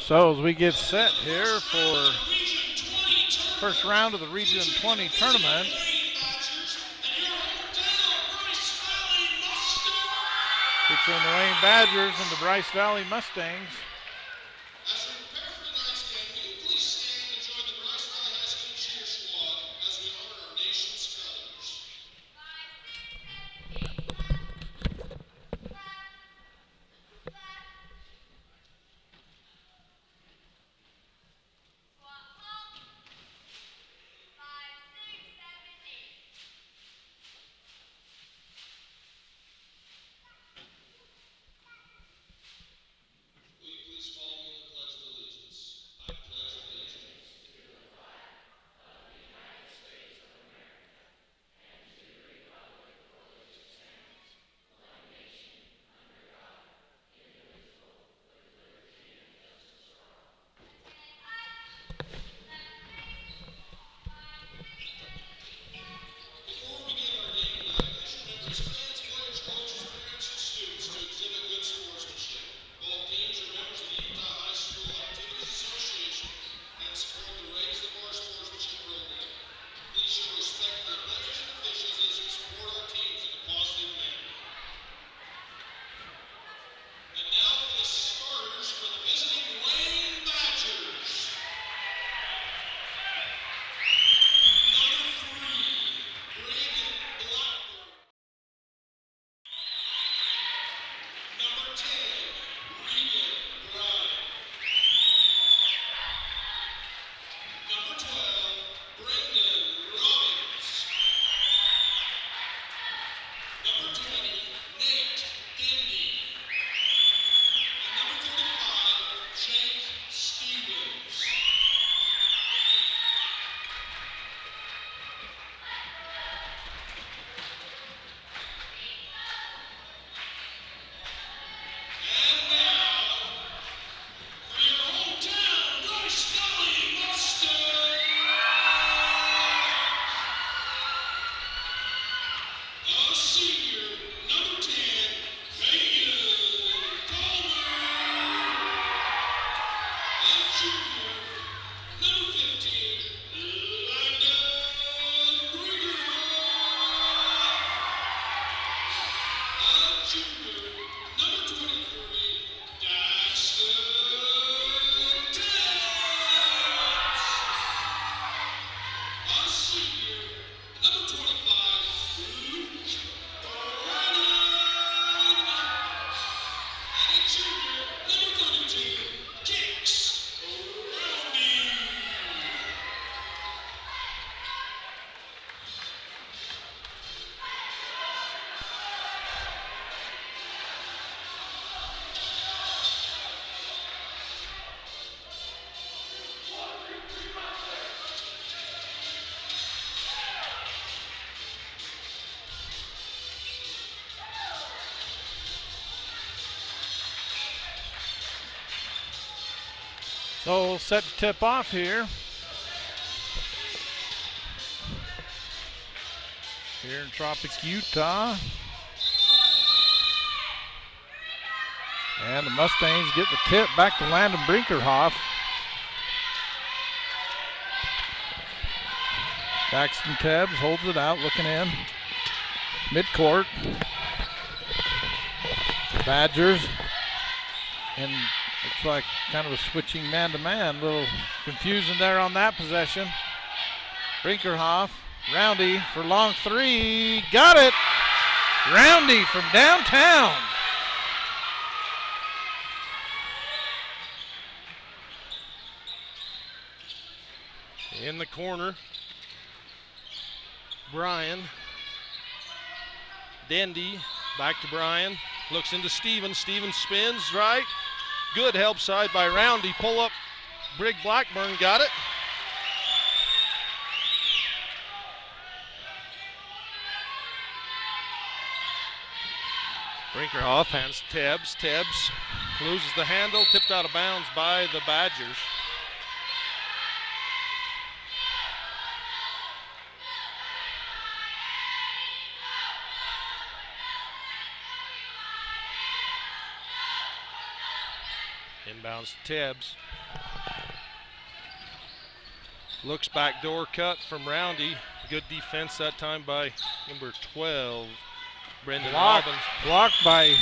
So as we get set here for first round of the Region 20 tournament, featuring the Wayne Badgers and the Bryce Valley Mustangs. So set to tip off here. Here in Tropic, Utah. And the Mustangs get the tip back to Landon Brinkerhoff. Daxton Tebbs holds it out, looking in. Midcourt. Badgers. And looks like kind of a switching man-to-man. Little confusion there on that possession. Brinkerhoff. Roundy for long three. Got it! Roundy from downtown. In the corner, Brian. Dendy back to Brian. Looks into Stevens. Stevens spins right. Good help side by Roundy. Pull up. Brig Blackburn got it. Brinkerhoff hands Tebbs. Tebbs loses the handle. Tipped out of bounds by the Badgers. Inbounds to Tibbs. Looks back door cut from Roundy. Good defense that time by number 12, Brendan Robbins. Blocked by, is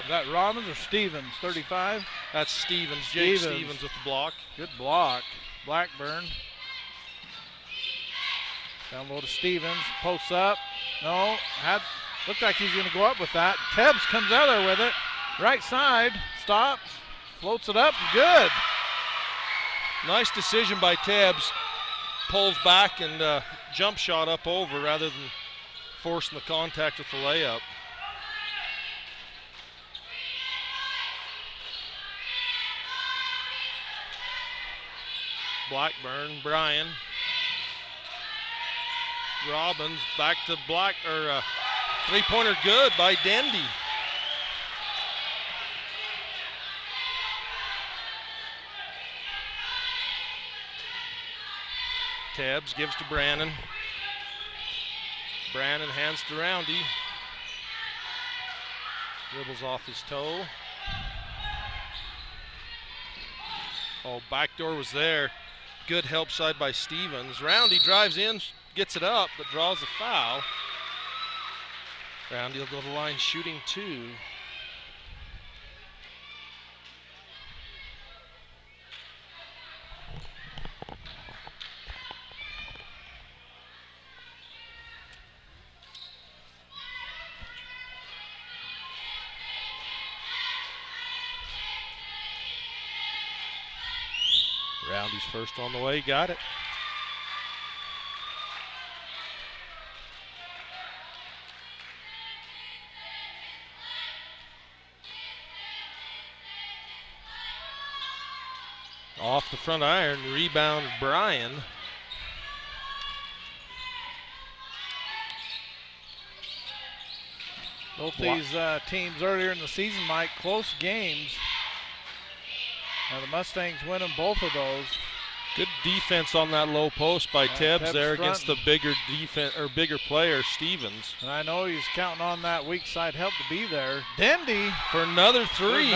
that Robbins or Stevens, 35? That's Stevens, Jake Stevens with the block. Good block. Blackburn. Down low to Stevens, posts up. No, looked like he's going to go up with that. Tebbs comes out there with it. Right side, stops, floats it up, good. Nice decision by Tebbs. Pulls back and jump shot up over rather than forcing the contact with the layup. Blackburn, Bryan. Robbins back to three-pointer good by Dendy. Tebbs gives to Brannon. Brannon hands to Roundy. Dribbles off his toe. Oh, backdoor was there. Good help side by Stevens. Roundy drives in, gets it up, but draws a foul. Roundy will go to the line shooting 2. Roundy's first on the way, got it. Off the front iron, rebound Bryan. Both these teams earlier in the season, Mike, close games. Now the Mustangs winning both of those. Good defense on that low post by Tebbs there against the bigger player, Stevens. And I know he's counting on that weak side help to be there. Dendy for another three.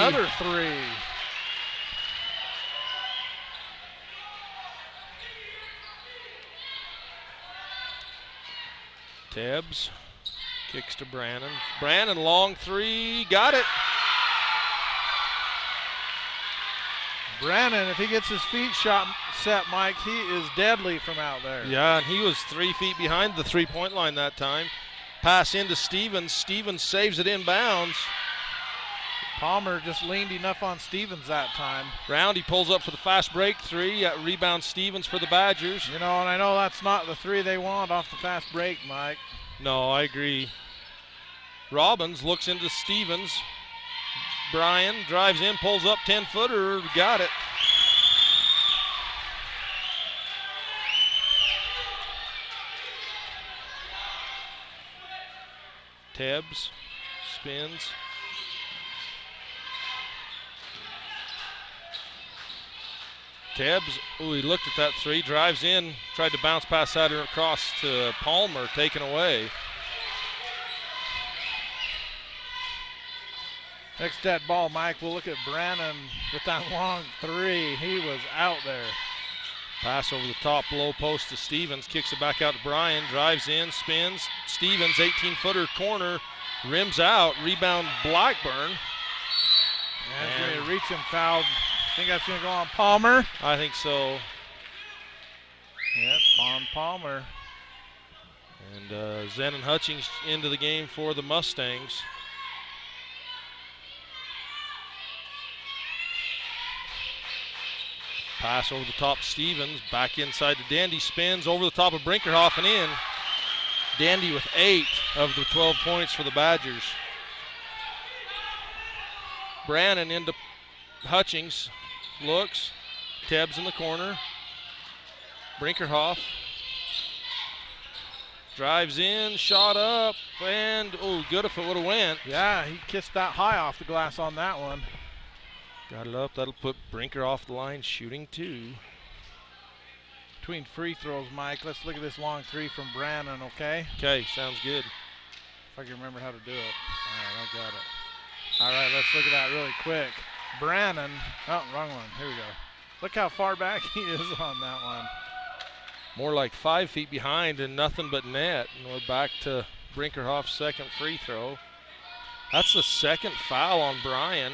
Tebbs kicks to Brannon. Brannon, long three, got it. Brannon, if he gets his feet set, Mike, he is deadly from out there. Yeah, and he was 3 feet behind the three-point line that time. Pass into Stevens. Stevens saves it inbounds. Palmer just leaned enough on Stevens that time. Roundy pulls up for the fast break three. Rebound Stevens for the Badgers. You know, and I know that's not the three they want off the fast break, Mike. No, I agree. Robbins looks into Stevens. Bryan drives in, pulls up 10-footer, got it. Tebbs spins. Tebbs, ooh, he looked at that three, drives in, tried to bounce pass that across to Palmer, taken away. Next dead ball, Mike, we'll look at Brannon with that long three. He was out there. Pass over the top, low post to Stevens, kicks it back out to Bryan, drives in, spins. Stevens, 18-footer corner, rims out, rebound Blackburn. And a reaching foul. I think that's going to go on Palmer. I think so. Yep, on Palmer. And Zen and Hutchings into the game for the Mustangs. Pass over the top, Stevens, back inside to Dandy, spins over the top of Brinkerhoff and in. Dandy with 8 of the 12 points for the Badgers. Brannon into Hutchings, looks, Tebbs in the corner. Brinkerhoff drives in, shot up, and oh, good if it would have went. Yeah, he kissed that high off the glass on that one. Got it up. That'll put Brinker off the line, shooting 2. Between free throws, Mike, let's look at this long three from Brannon, okay? Okay, sounds good. If I can remember how to do it. All right, I got it. All right, let's look at that really quick. Brannon. Oh, wrong one. Here we go. Look how far back he is on that one. More like 5 feet behind and nothing but net. And we're back to Brinkerhoff's second free throw. That's the second foul on Bryan.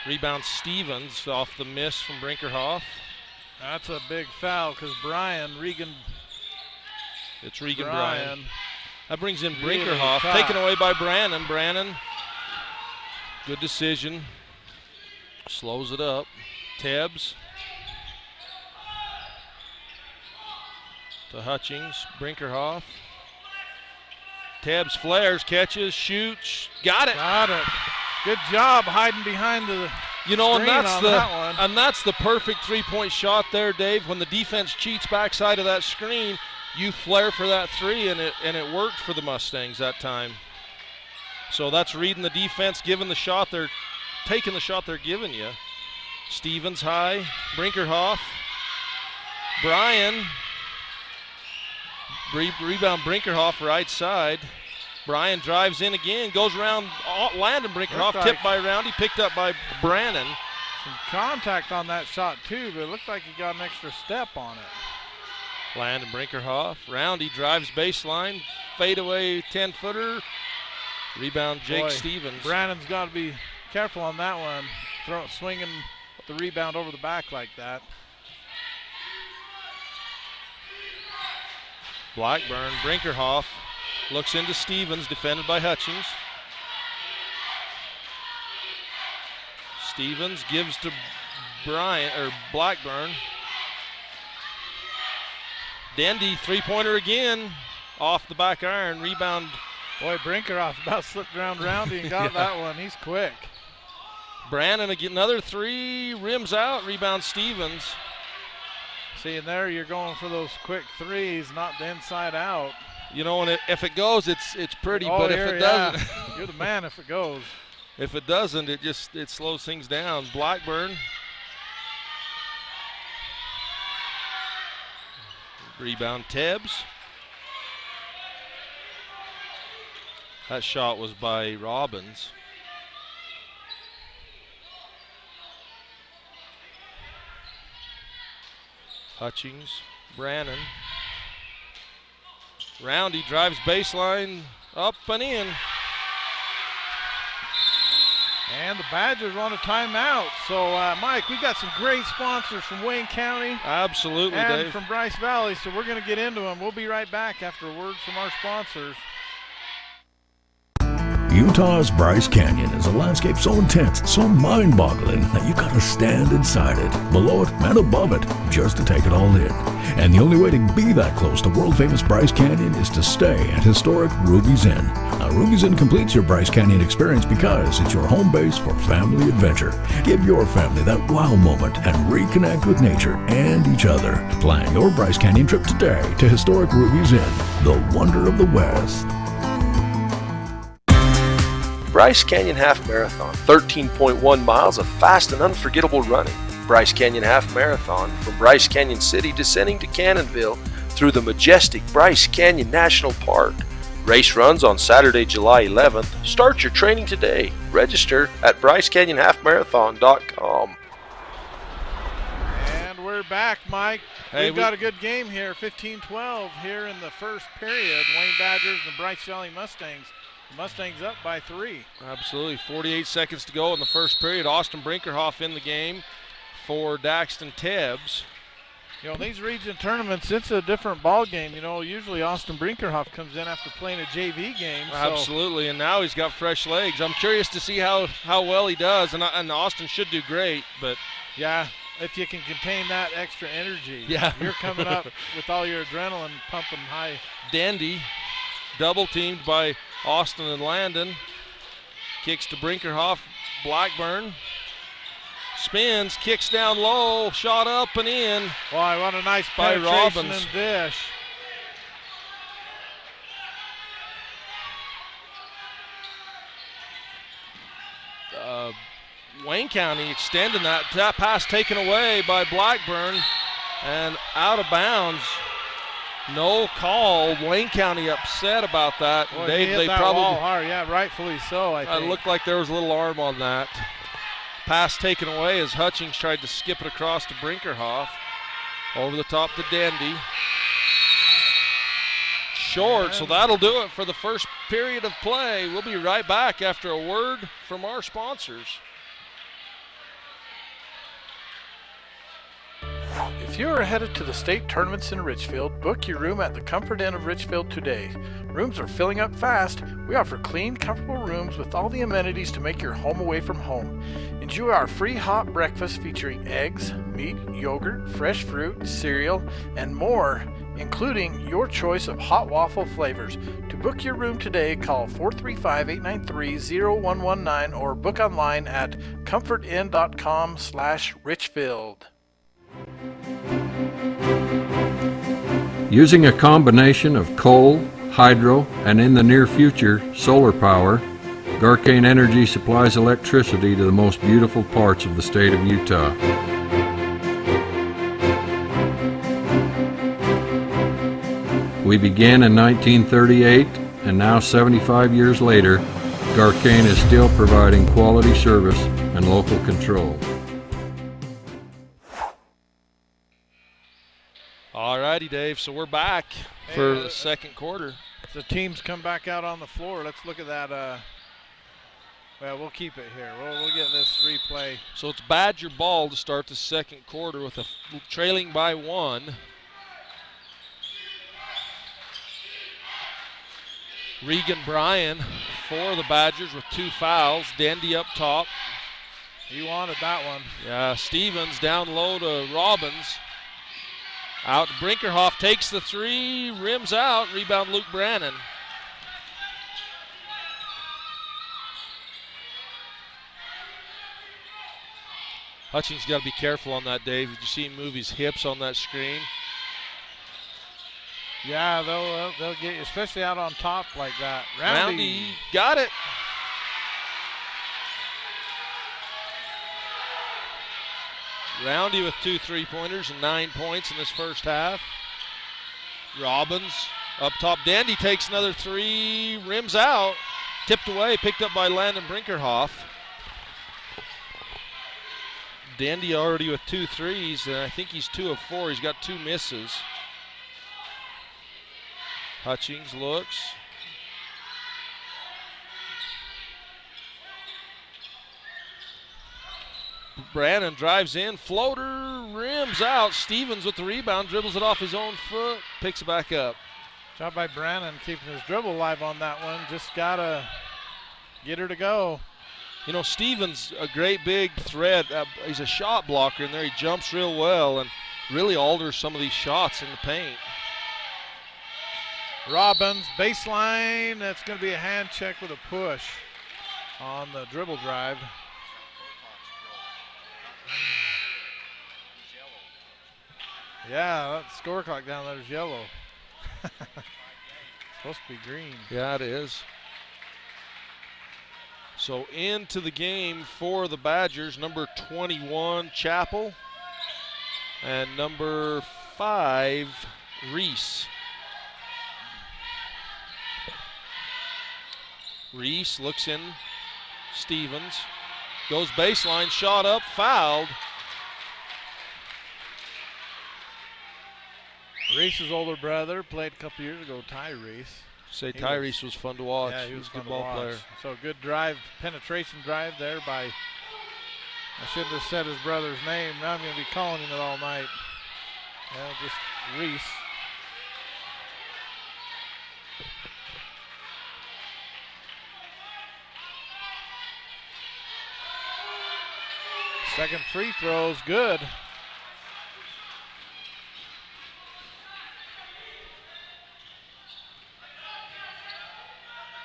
Rebound Stevens off the miss from Brinkerhoff. That's a big foul because It's Regan Bryan. That brings in Really Brinkerhoff. tough. Taken away by Brannon. Brannon, good decision. Slows it up. Tebbs to Hutchings. Brinkerhoff. Tebbs flares, catches, shoots. Got it. Got it. Good job hiding behind the You know, and screen that's on the that one. and that's the perfect three-point shot there, Dave. When the defense cheats backside of that screen, you flare for that three, and it worked for the Mustangs that time. So that's reading the defense, taking the shot they're giving you. Stevens high, Brinkerhoff, Bryan, rebound Brinkerhoff right side. Bryan drives in again, goes around Landon Brinkerhoff, tipped by Roundy, picked up by Brannon. Some contact on that shot too, but it looked like he got an extra step on it. Landon Brinkerhoff, Roundy drives baseline, fadeaway 10-footer, rebound Jake Stevens. Brannon's got to be careful on that one, swinging the rebound over the back like that. Blackburn, Brinkerhoff looks into Stevens, defended by Hutchings. Stevens gives to Blackburn. Dendy, three-pointer again, off the back iron, rebound. Boy, Brinkerhoff about slipped around Roundy and got that one. He's quick. Brannon again, another three, rims out, rebound Stevens. See, and there you're going for those quick threes, not the inside out. You know, and if it goes, it's pretty. Oh, but if it doesn't, you're the man if it goes. If it doesn't, it slows things down. Blackburn, rebound Tebbs. That shot was by Robbins. Hutchings, Brannon. Roundy drives baseline, up and in. And the Badgers want a timeout. So, Mike, we've got some great sponsors from Wayne County. Absolutely, and Dave. from Bryce Valley, so we're going to get into them. We'll be right back after a word from our sponsors. Utah's Bryce Canyon is a landscape so intense, so mind-boggling that you gotta stand inside it, below it, and above it, just to take it all in. And the only way to be that close to world-famous Bryce Canyon is to stay at historic Ruby's Inn. Now, Ruby's Inn completes your Bryce Canyon experience because it's your home base for family adventure. Give your family that wow moment and reconnect with nature and each other. Plan your Bryce Canyon trip today to historic Ruby's Inn, the wonder of the West. Bryce Canyon Half Marathon, 13.1 miles of fast and unforgettable running. Bryce Canyon Half Marathon, from Bryce Canyon City descending to Cannonville through the majestic Bryce Canyon National Park. Race runs on Saturday, July 11th. Start your training today. Register at BryceCanyonHalfMarathon.com. And we're back, Mike. Hey, We've got a good game here, 15-12 here in the first period. Wayne Badgers and the Bryce Valley Mustangs. Mustangs up by 3. Absolutely. 48 seconds to go in the first period. Austin Brinkerhoff in the game for Daxton Tebbs. You know, these region tournaments, it's a different ball game. You know, usually Austin Brinkerhoff comes in after playing a JV game. So. Absolutely, and now he's got fresh legs. I'm curious to see how well he does, and Austin should do great. But yeah, if you can contain that extra energy. Yeah. You're coming up with all your adrenaline pumping high. Dendy, double teamed by Austin and Landon. Kicks to Brinkerhoff. Blackburn spins, kicks down low, shot up and in. Boy, what a nice by penetration Robbins. and dish. Wayne County extending that pass taken away by Blackburn and out of bounds. No call. Wayne County upset about that. Boy, Dave, he hit they that probably wall hard. Yeah, rightfully so, I think. It looked like there was a little arm on that. Pass taken away as Hutchings tried to skip it across to Brinkerhoff. Over the top to Dendy. Short, so that'll do it for the first period of play. We'll be right back after a word from our sponsors. If you are headed to the state tournaments in Richfield, book your room at the Comfort Inn of Richfield today. Rooms are filling up fast. We offer clean, comfortable rooms with all the amenities to make your home away from home. Enjoy our free hot breakfast featuring eggs, meat, yogurt, fresh fruit, cereal, and more, including your choice of hot waffle flavors. To book your room today, call 435-893-0119 or book online at comfortinn.com/Richfield. Using a combination of coal, hydro, and in the near future, solar power, Garcane Energy supplies electricity to the most beautiful parts of the state of Utah. We began in 1938, and now 75 years later, Garcane is still providing quality service and local control. Alrighty, Dave, so we're back for the second quarter. The teams come back out on the floor. Let's look at that. Well, we'll keep it here. We'll get this replay. So it's Badger ball to start the second quarter with a trailing by 1. Regan Bryan for the Badgers with 2 fouls. Dendy up top. He wanted that one. Yeah, Stevens down low to Robbins. Out to Brinkerhoff, takes the 3, rims out, rebound Luke Brannon. Hutchings got to be careful on that, Dave. Did you see him move his hips on that screen? Yeah, they'll get you, especially out on top like that. Roundy got it. Roundy with 2 3-pointers and 9 points in this first half. Robbins up top. Dandy takes another 3, rims out, tipped away, picked up by Landon Brinkerhoff. Dandy already with 2 threes, and I think he's 2 of 4. He's got 2 misses. Hutchings looks. Brannon drives in, floater, rims out. Stevens with the rebound, dribbles it off his own foot, picks it back up. Job by Brannon keeping his dribble alive on that one. Just got to get her to go. You know, Stevens, a great big threat. He's a shot blocker in there. He jumps real well and really alters some of these shots in the paint. Robbins, baseline. That's going to be a hand check with a push on the dribble drive. Yeah, that score clock down there is yellow. Supposed to be green. Yeah, it is. So into the game for the Badgers, number 21, Chappell, and number 5, Reese. Reese looks in, Stevens, goes baseline, shot up, fouled. Reese's older brother played a couple years ago, Tyrese. Tyrese was fun to watch. Yeah, he was a good ball player. So good drive, penetration drive there by, I shouldn't have said his brother's name. Now I'm going to be calling him it all night. Yeah, just Reese. Second free throw's good.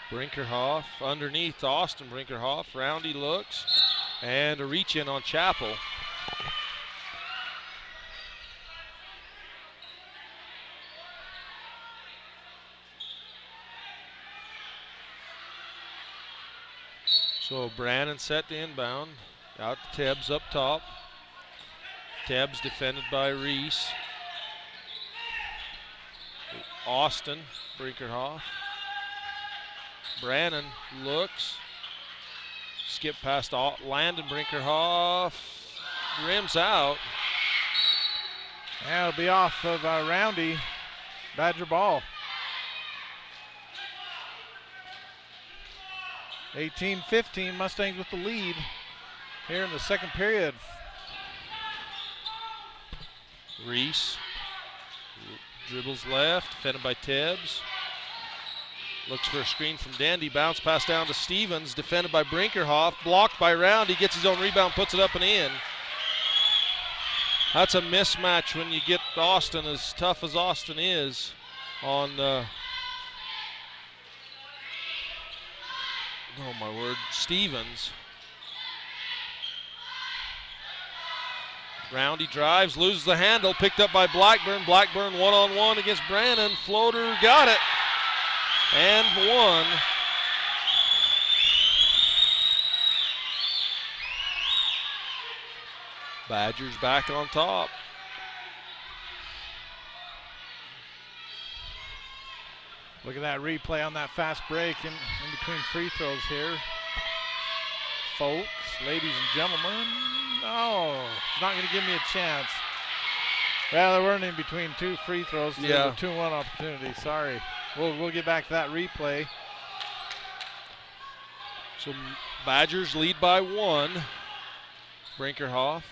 Brinkerhoff underneath Austin Brinkerhoff. Roundy looks, and a reach in on Chappell. So Brannon set to inbound. Out to Tebbs up top. Tebbs defended by Reese. Austin Brinkerhoff. Brannon looks, Skip past Landon Brinkerhoff. Rims out. And it'll be off of Roundy. Badger ball. 18-15, Mustangs with the lead here in the second period. Reese dribbles left, defended by Tibbs. Looks for a screen from Dandy. Bounce pass down to Stevens, defended by Brinkerhoff. Blocked by Roundy. Gets his own rebound, puts it up and in. That's a mismatch when you get Austin, as tough as Austin is, on oh my word, Stevens. Roundy drives, loses the handle, picked up by Blackburn. Blackburn one-on-one against Brannon. Floater, got it. And one. Badgers back on top. Look at that replay on that fast break in between free throws here. Folks, ladies and gentlemen. No, it's not going to give me a chance. Well, they weren't in between two free throws. So yeah. A 2-1 opportunity. Sorry. We'll get back to that replay. So Badgers lead by 1. Brinkerhoff.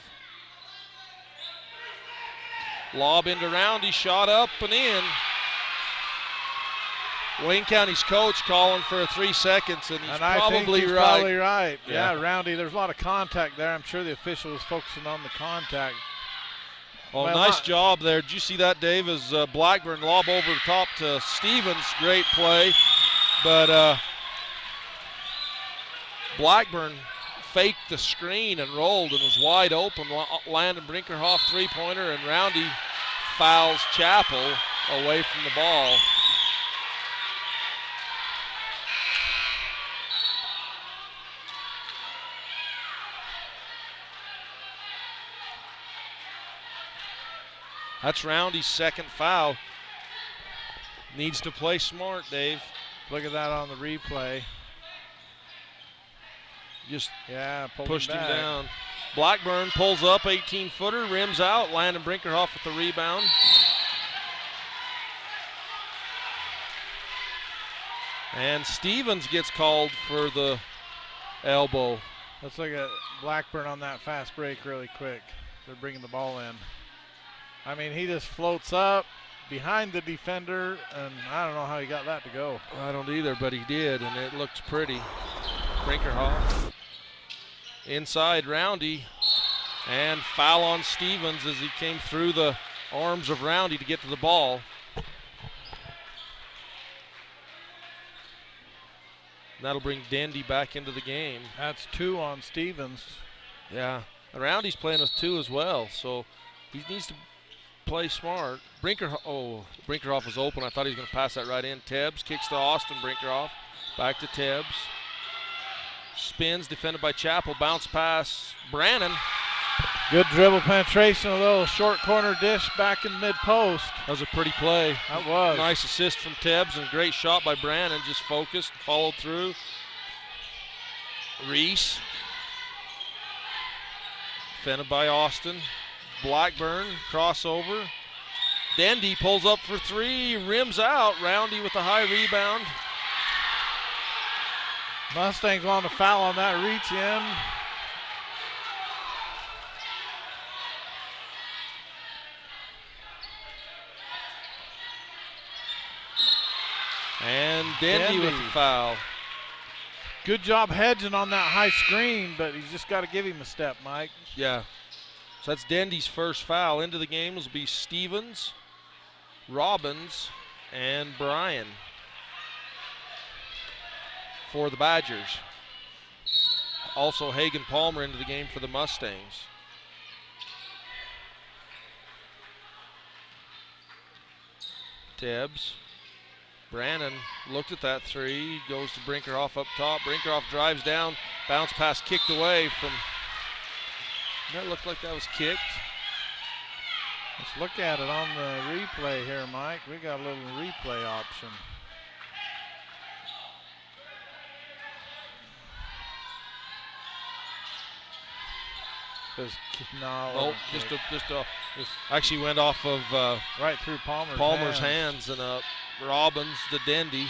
Lob into Roundy, shot up and in. Wayne County's coach calling for 3 seconds, and he's probably right. Probably right. Yeah, Roundy, there's a lot of contact there. I'm sure the official was focusing on the contact. Oh, well, nice job there. Did you see that, Dave? As Blackburn lob over the top to Stevens. Great play. But Blackburn faked the screen and rolled and was wide open. Landon Brinkerhoff three-pointer, and Roundy fouls Chapel away from the ball. That's Roundy's second foul. Needs to play smart, Dave. Look at that on the replay. Just pushed him down. Blackburn pulls up, 18-footer, rims out. Landon Brinkerhoff with the rebound. And Stevens gets called for the elbow. Let's look at Blackburn on that fast break really quick. They're bringing the ball in. I mean, he just floats up behind the defender, and I don't know how he got that to go. I don't either, but he did, and it looked pretty. Brinkerhoff. Inside, Roundy. And foul on Stevens as he came through the arms of Roundy to get to the ball. That'll bring Dandy back into the game. That's 2 on Stevens. Yeah, Roundy's playing with 2 as well, so he needs to play smart. Brinkerhoff was open. I thought he was going to pass that right in. Tebbs kicks to Austin Brinkerhoff. Back to Tebbs. Spins, defended by Chapel. Bounce pass, Brannon. Good dribble penetration, a little short corner dish back in mid-post. That was a pretty play. That was. Nice assist from Tebbs and great shot by Brannon. Just focused, followed through. Reese. Defended by Austin. Blackburn, crossover. Dandy pulls up for 3, rims out. Roundy with a high rebound. Mustangs want to foul on that reach in. And Dandy with the foul. Good job hedging on that high screen, but he's just got to give him a step, Mike. Yeah. So that's Dandy's first foul. Into the game will be Stevens, Robbins, and Bryan for the Badgers. Also Hagen Palmer into the game for the Mustangs. Tebbs. Brannon looked at that 3, goes to Brinkerhoff up top. Brinkerhoff drives down, bounce pass kicked away from. That looked like that was kicked. Let's look at it on the replay here, Mike. We got a little replay option. No, actually went off of right through Palmer's hands and Robbins to Dendy.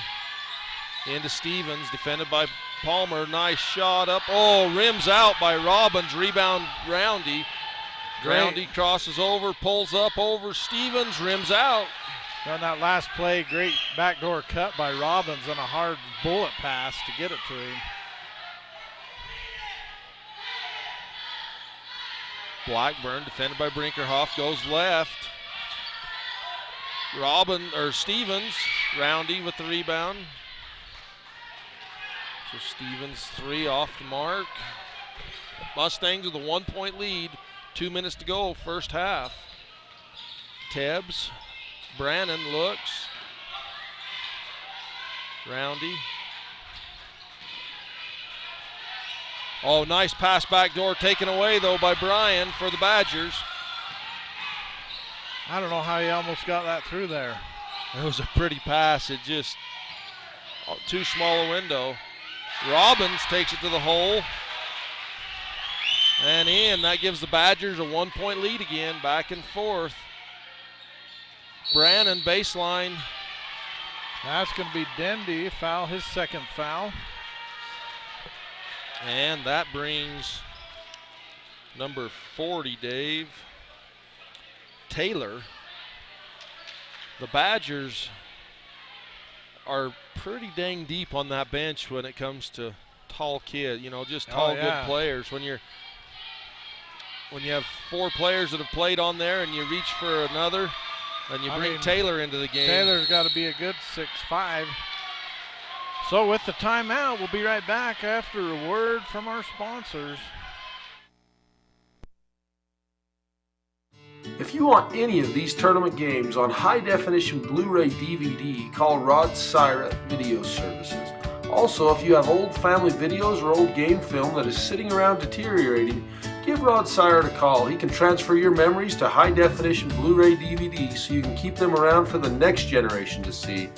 Into Stevens, defended by Palmer. Nice shot up. Oh, rims out by Robbins. Rebound, Roundy. Roundy crosses over, pulls up over Stevens, rims out. On that last play, great backdoor cut by Robbins and a hard bullet pass to get it to him. Blackburn, defended by Brinkerhoff, goes left. Stevens, Roundy with the rebound. So Stevens 3 off the mark. Mustangs with a 1-point lead. 2 minutes to go, first half. Tebbs, Brannon looks. Roundy. Oh, nice pass back door taken away though by Bryan for the Badgers. I don't know how he almost got that through there. It was a pretty pass. It just too small a window. Robbins takes it to the hole. And in. That gives the Badgers a 1-point lead again, back and forth. Brannon baseline. That's going to be Dendy, foul, his second foul. And that brings number 40, Dave, Taylor. The Badgers are pretty dang deep on that bench when it comes to tall kid, just tall good players. When you have 4 players that have played on there and you reach for another, and you bring Taylor into the game. Taylor's got to be a good 6'5". So with the timeout, we'll be right back after a word from our sponsors. If you want any of these tournament games on high-definition Blu-ray DVD, call Rod Syra Video Services. Also, if you have old family videos or old game film that is sitting around deteriorating, give Rod Syra a call. He can transfer your memories to high-definition Blu-ray DVD so you can keep them around for the next generation to see.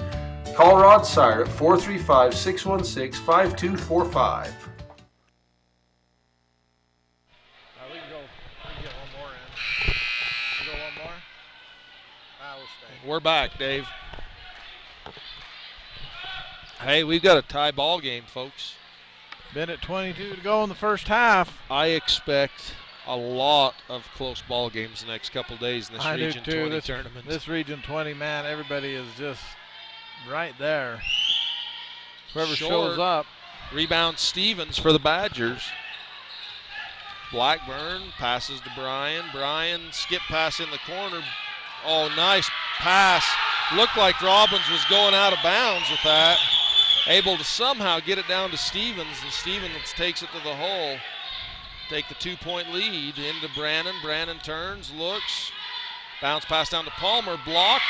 Call Rod Syra at 435-616-5245. We can get one more in. We'll go one more? We'll stay. We're back, Dave. Hey, we've got a tie ball game, folks. Minute 22 to go in the first half. I expect a lot of close ball games the next couple days in this Region 20 tournament. This Region 20, man, everybody is just right there. Whoever shows up. Rebound Stevens for the Badgers. Blackburn passes to Bryan. Bryan skip pass in the corner. Oh, nice pass. Looked like Robbins was going out of bounds with that. Able to somehow get it down to Stevens, and Stevens takes it to the hole. Take the 2-point lead into Brannon. Brannon turns, looks. Bounce pass down to Palmer, blocked.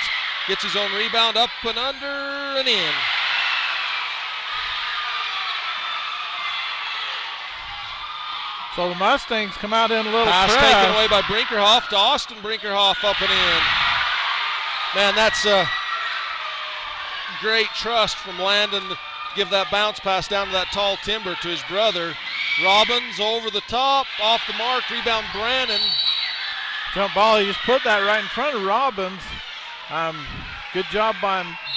Gets his own rebound up and under and in. So the Mustangs come out in a little pass press. Taken away by Brinkerhoff to Austin Brinkerhoff up and in. Man, that's a great trust from Landon to give that bounce pass down to that tall timber to his brother. Robbins over the top, off the mark, rebound Brannon. Jump ball, he just put that right in front of Robbins. Good job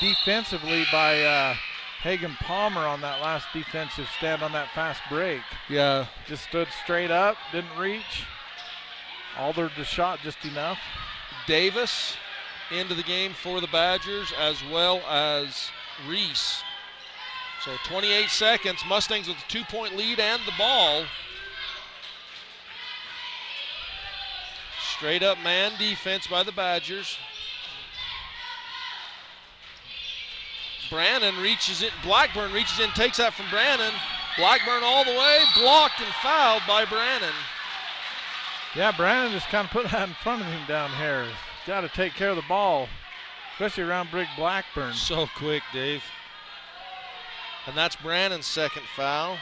defensively by Hagan Palmer on that last defensive stand on that fast break. Yeah. Just stood straight up, didn't reach. Altered the shot just enough. Davis into the game for the Badgers, as well as Reese. So 28 seconds, Mustangs with a 2-point lead and the ball. Straight up man defense by the Badgers. Brannon reaches it, Blackburn reaches in, takes that from Brannon. Blackburn all the way, blocked and fouled by Brannon. Yeah, Brannon just kind of put that in front of him down here. Got to take care of the ball, especially around Brig Blackburn. So quick, Dave. And that's Brannon's second foul.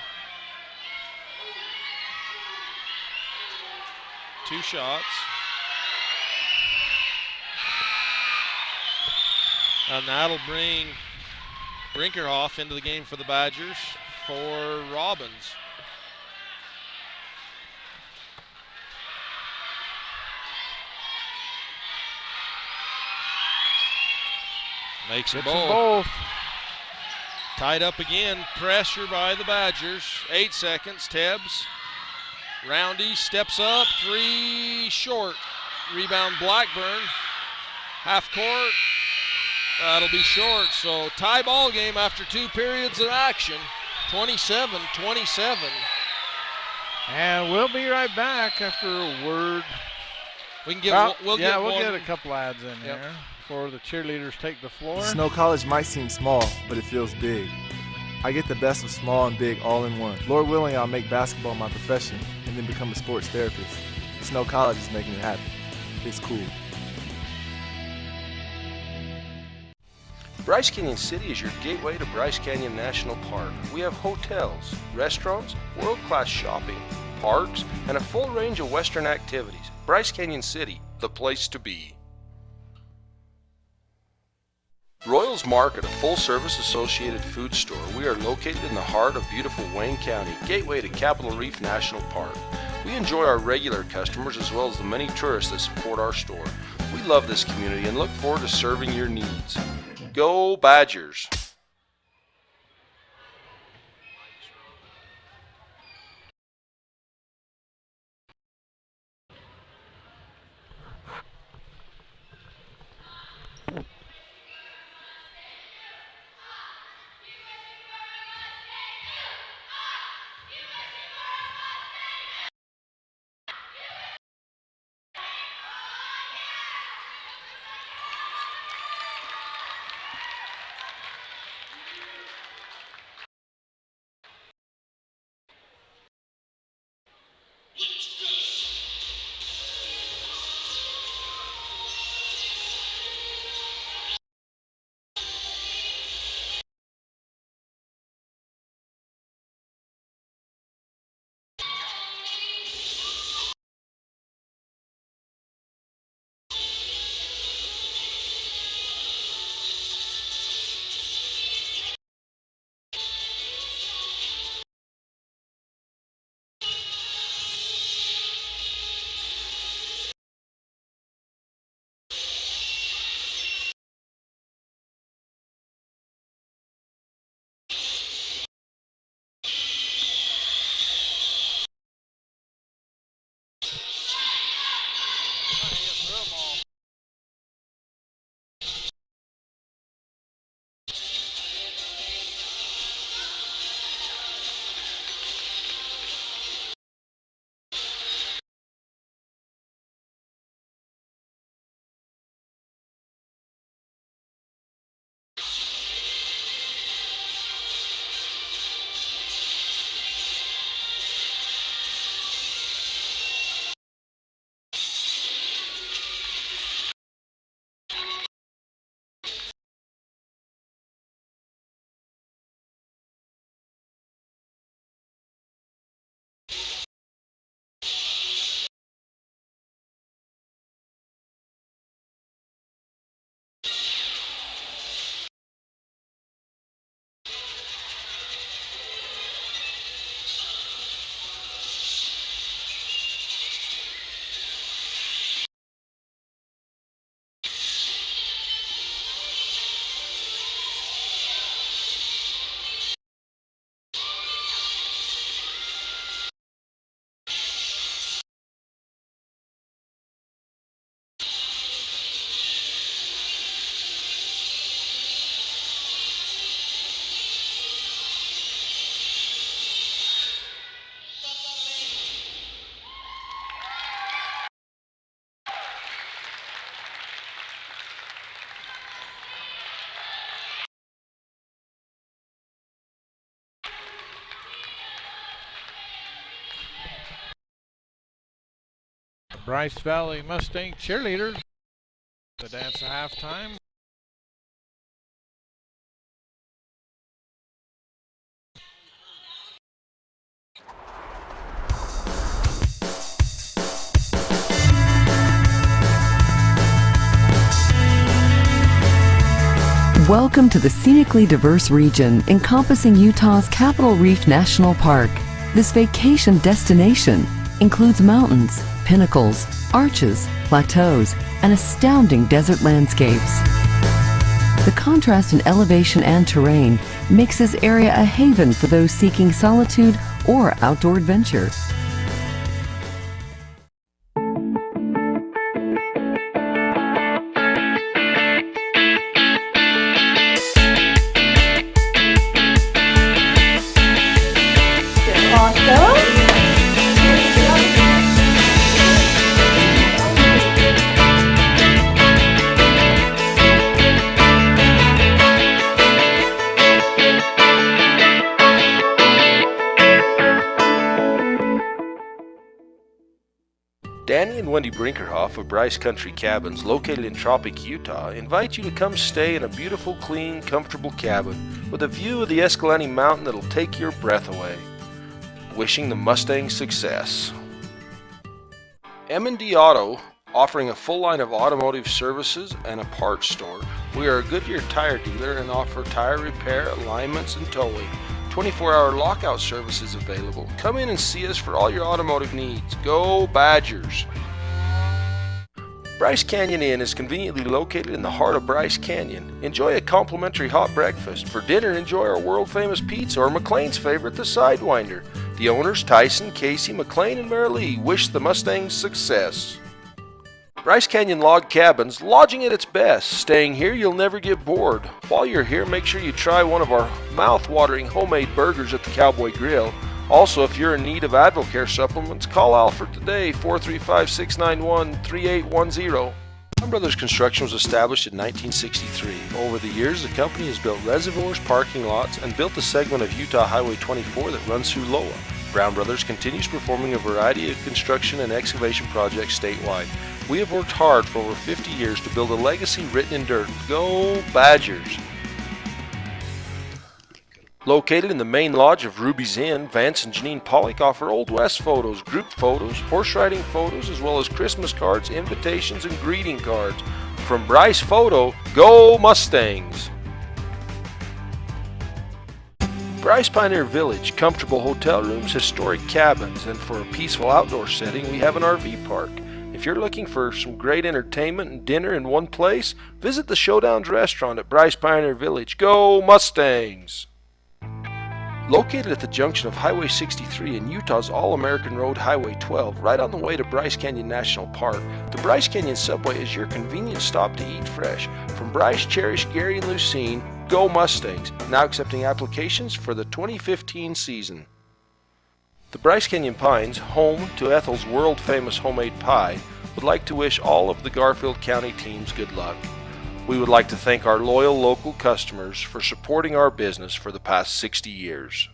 2 shots. And that'll bring Brinkerhoff into the game for the Badgers for Robbins. Makes them Gets them both. both. Tied up again. Pressure by the Badgers. 8 seconds. Tebbs. Roundy steps up. 3 short. Rebound Blackburn. Half court. That'll be short. So tie ball game after 2 periods of action. 27-27. And we'll be right back after a word. We can get. We'll get get a couple ads in here before the cheerleaders take the floor. Snow College might seem small, but it feels big. I get the best of small and big all in one. Lord willing, I'll make basketball my profession and then become a sports therapist. Snow College is making it happen. It's cool. Bryce Canyon City is your gateway to Bryce Canyon National Park. We have hotels, restaurants, world-class shopping, parks, and a full range of Western activities. Bryce Canyon City, the place to be. Royals Market, a full-service associated food store. We are located in the heart of beautiful Wayne County, gateway to Capitol Reef National Park. We enjoy our regular customers as well as the many tourists that support our store. We love this community and look forward to serving your needs. Go Badgers! Bryce Valley Mustang cheerleaders. The dance at halftime. Welcome to the scenically diverse region encompassing Utah's Capitol Reef National Park. This vacation destination includes mountains, pinnacles, arches, plateaus, and astounding desert landscapes. The contrast in elevation and terrain makes this area a haven for those seeking solitude or outdoor adventure. Danny and Wendy Brinkerhoff of Bryce Country Cabins, located in Tropic, Utah, invite you to come stay in a beautiful, clean, comfortable cabin with a view of the Escalante Mountain that'll take your breath away. Wishing the Mustangs success. M&D Auto, offering a full line of automotive services and a parts store. We are a Goodyear tire dealer and offer tire repair, alignments, and towing. 24-hour lockout service is available. Come in and see us for all your automotive needs. Go Badgers! Bryce Canyon Inn is conveniently located in the heart of Bryce Canyon. Enjoy a complimentary hot breakfast. For dinner, enjoy our world-famous pizza or McLean's favorite, the Sidewinder. The owners, Tyson, Casey, McLean, and Marilee, wish the Mustangs success. Bryce Canyon Log Cabins, lodging at its best. Staying here, you'll never get bored. While you're here, make sure you try one of our mouth-watering homemade burgers at the Cowboy Grill. Also, if you're in need of AdvoCare supplements, call Alfred today, 435-691-3810. Brown Brothers Construction was established in 1963. Over the years, the company has built reservoirs, parking lots, and built the segment of Utah Highway 24 that runs through Loa. Brown Brothers continues performing a variety of construction and excavation projects statewide. We have worked hard for over 50 years to build a legacy written in dirt. Go Badgers! Located in the main lodge of Ruby's Inn, Vance and Janine Pollock offer Old West photos, group photos, horse riding photos, as well as Christmas cards, invitations, and greeting cards. From Bryce Photo, go Mustangs! Bryce Pioneer Village, comfortable hotel rooms, historic cabins, and for a peaceful outdoor setting, we have an RV park. If you're looking for some great entertainment and dinner in one place, visit the Showdowns restaurant at Bryce Pioneer Village. Go Mustangs! Located at the junction of Highway 63 and Utah's All-American Road Highway 12, right on the way to Bryce Canyon National Park, the Bryce Canyon Subway is your convenient stop to eat fresh. From Bryce, Cherish, Gary, and Lucene, go Mustangs! Now accepting applications for the 2015 season. The Bryce Canyon Pines, home to Ethel's world-famous homemade pie, would like to wish all of the Garfield County teams good luck. We would like to thank our loyal local customers for supporting our business for the past 60 years.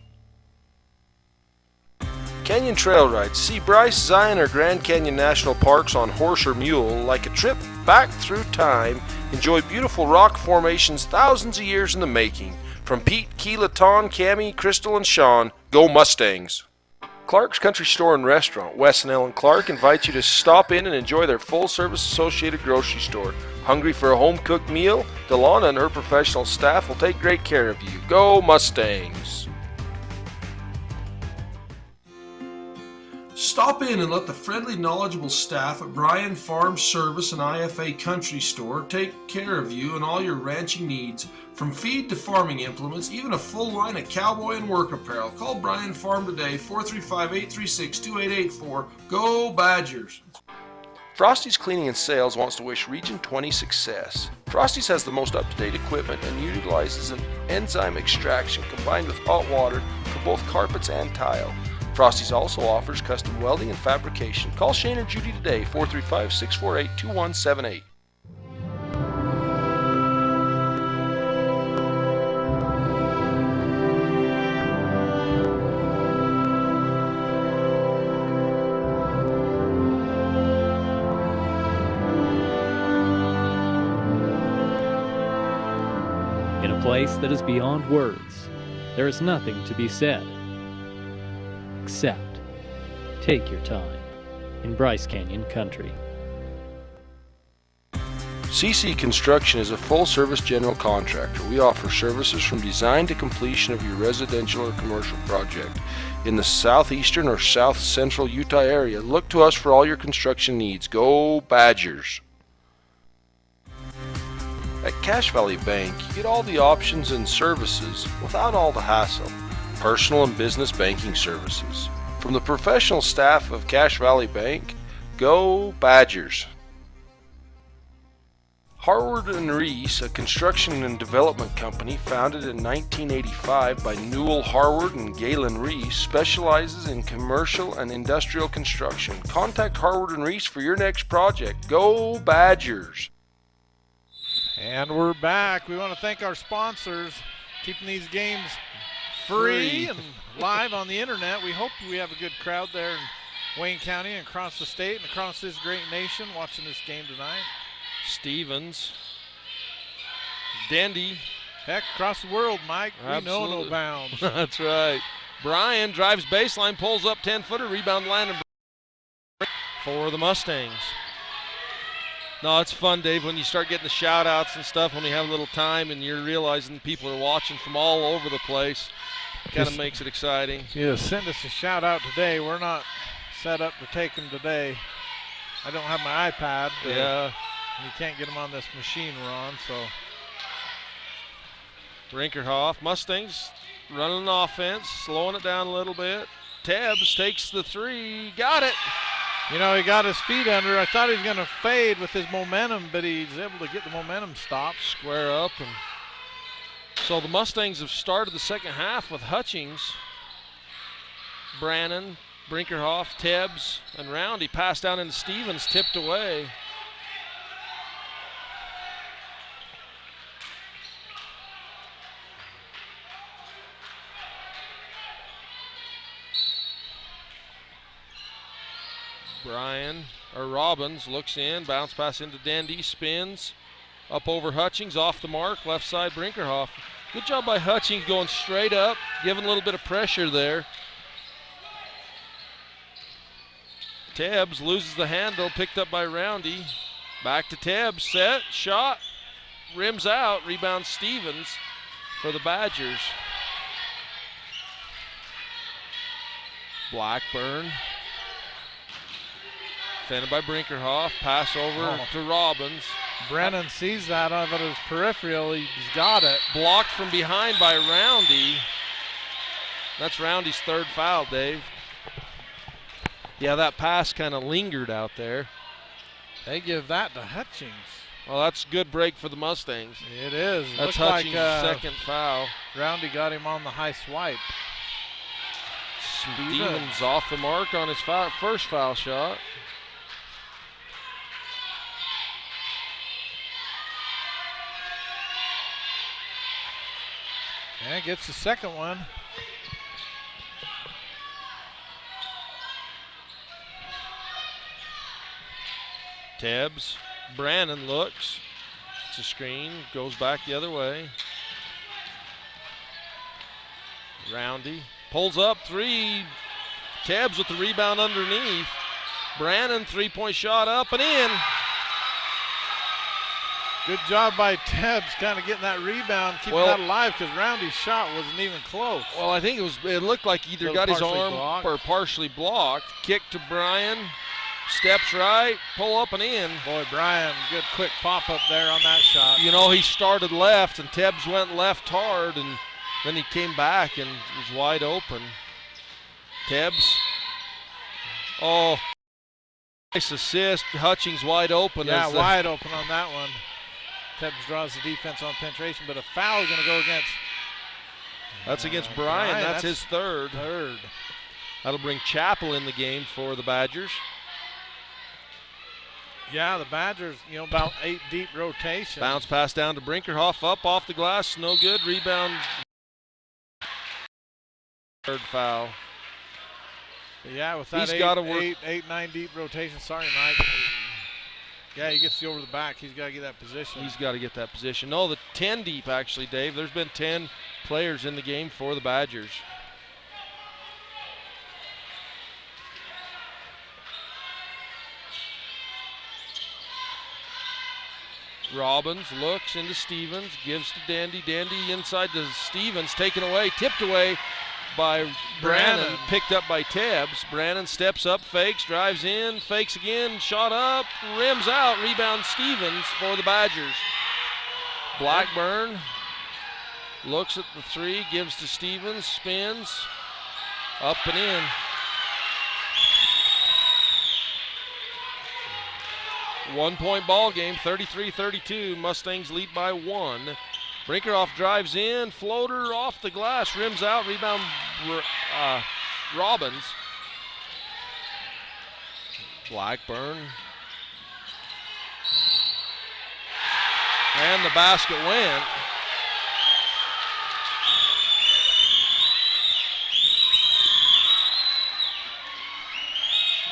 Canyon Trail Rides. See Bryce, Zion, or Grand Canyon National Parks on horse or mule like a trip back through time. Enjoy beautiful rock formations thousands of years in the making. From Pete, Keela, Ton, Cammie, Crystal, and Sean, go Mustangs! Clark's Country Store and Restaurant. Wes and Ellen Clark invite you to stop in and enjoy their full-service associated grocery store. Hungry for a home-cooked meal? Delana and her professional staff will take great care of you. Go Mustangs! Stop in and let the friendly, knowledgeable staff at Bryan Farm Service and IFA Country Store take care of you and all your ranching needs. From feed to farming implements, even a full line of cowboy and work apparel. Call Bryan Farm today, 435-836-2884. Go Badgers! Frosty's Cleaning and Sales wants to wish Region 20 success. Frosty's has the most up-to-date equipment and utilizes an enzyme extraction combined with hot water for both carpets and tile. Frosty's also offers custom welding and fabrication. Call Shane or Judy today, 435-648-2178. In a place that is beyond words, there is nothing to be said. Except, take your time in Bryce Canyon Country. CC Construction is a full-service general contractor. We offer services from design to completion of your residential or commercial project. In the southeastern or south central Utah area, look to us for all your construction needs. Go Badgers! At Cache Valley Bank, you get all the options and services without all the hassle. Personal and business banking services. From the professional staff of Cache Valley Bank, go Badgers! Harward and Reese, a construction and development company founded in 1985 by Newell Harward and Galen Reese, specializes in commercial and industrial construction. Contact Harward and Reese for your next project. Go Badgers! And we're back. We want to thank our sponsors, keeping these games free and live on the internet. We hope we have a good crowd there in Wayne County and across the state and across this great nation watching this game tonight. Stevens. Dendy. Heck, across the world, Mike. Absolutely. We know no bounds. That's right. Brian drives baseline, pulls up 10-footer, rebound landing for the Mustangs. No, it's fun, Dave, when you start getting the shout-outs and stuff, when you have a little time and you're realizing people are watching from all over the place. Kind of makes it exciting. Yeah, send us a shout-out today. We're not set up to take them today. I don't have my iPad. Yeah. You can't get them on this machine we're on, so. Brinkerhoff, Mustangs running an offense, slowing it down a little bit. Tebbs takes the three, got it. You know, he got his feet under. I thought he was going to fade with his momentum, but he's able to get the momentum stopped. Square up. And so the Mustangs have started the second half with Hutchings, Brannon, Brinkerhoff, Tebbs, and Roundy. Passed down into Stevens, tipped away. Robbins looks in, bounce pass into Dandy, spins, up over Hutchings, off the mark, left side Brinkerhoff. Good job by Hutchings going straight up, giving a little bit of pressure there. Tebbs loses the handle, picked up by Roundy. Back to Tebbs, set, shot, rims out, rebound Stevens for the Badgers. Blackburn. Defended by Brinkerhoff, pass over to Robbins. Brennan sees that out of his peripheral, he's got it. Blocked from behind by Roundy. That's Roundy's third foul, Dave. Yeah, that pass kind of lingered out there. They give that to Hutchings. Well, that's a good break for the Mustangs. It is. That's Hutchings' second foul. Roundy got him on the high swipe. Stevens off the mark on his first foul shot. And gets the second one. Tebbs. Brannon looks. It's a screen. Goes back the other way. Roundy. Pulls up three. Tebbs with the rebound underneath. Brannon, three-point shot up and in. Good job by Tebbs kind of getting that rebound, keeping that alive because Roundy's shot wasn't even close. Well, I think it looked like he either got his arm or partially blocked. Kick to Bryan, steps right, pull up and in. Boy, Bryan, good quick pop up there on that shot. You know, he started left and Tebbs went left hard and then he came back and was wide open. Tebbs, nice assist. Hutchings wide open. Yeah, wide open on that one. Tebbs draws the defense on penetration, but a foul is going to go against. That's against Bryan. That's his third. That'll bring Chappell in the game for the Badgers. Yeah, the Badgers, about 8 deep rotation. Bounce pass down to Brinkerhoff, up off the glass, no good. Rebound. Third foul. Yeah, with that 8, 9 deep rotation. Sorry, Mike. Yeah, he gets you over the back. He's got to get that position. He's got to get that position. No, the 10 deep, actually, Dave. There's been 10 players in the game for the Badgers. Robbins looks into Stevens, gives to Dandy. Dandy inside to Stevens, taken away, tipped away by Brannon, picked up by Tebbs. Brannon steps up, fakes, drives in, fakes again, shot up, rims out, rebound Stevens for the Badgers. Blackburn looks at the three, gives to Stevens, spins, up and in. One-point ball game, 33-32. Mustangs lead by 1. Brinkerhoff drives in, floater off the glass, rims out, rebound Robbins. Blackburn. And the basket went.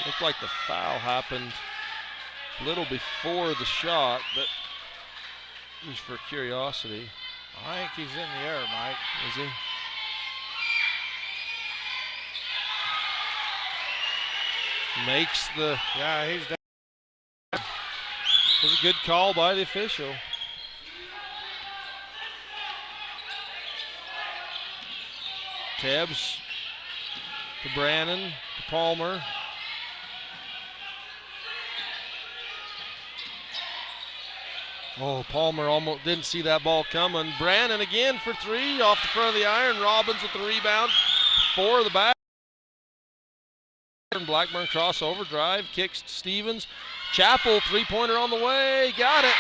Looked like the foul happened a little before the shot, but just for curiosity. I think he's in the air, Mike. Is he? Makes the... Yeah, he's down. Was a good call by the official. Tebbs to Brannon, to Palmer. Oh, Palmer almost didn't see that ball coming. Brannon again for three, off the front of the iron. Robbins with the rebound for the back. Blackburn crossover drive, kicks to Stevens. Chappell, three-pointer on the way, got it.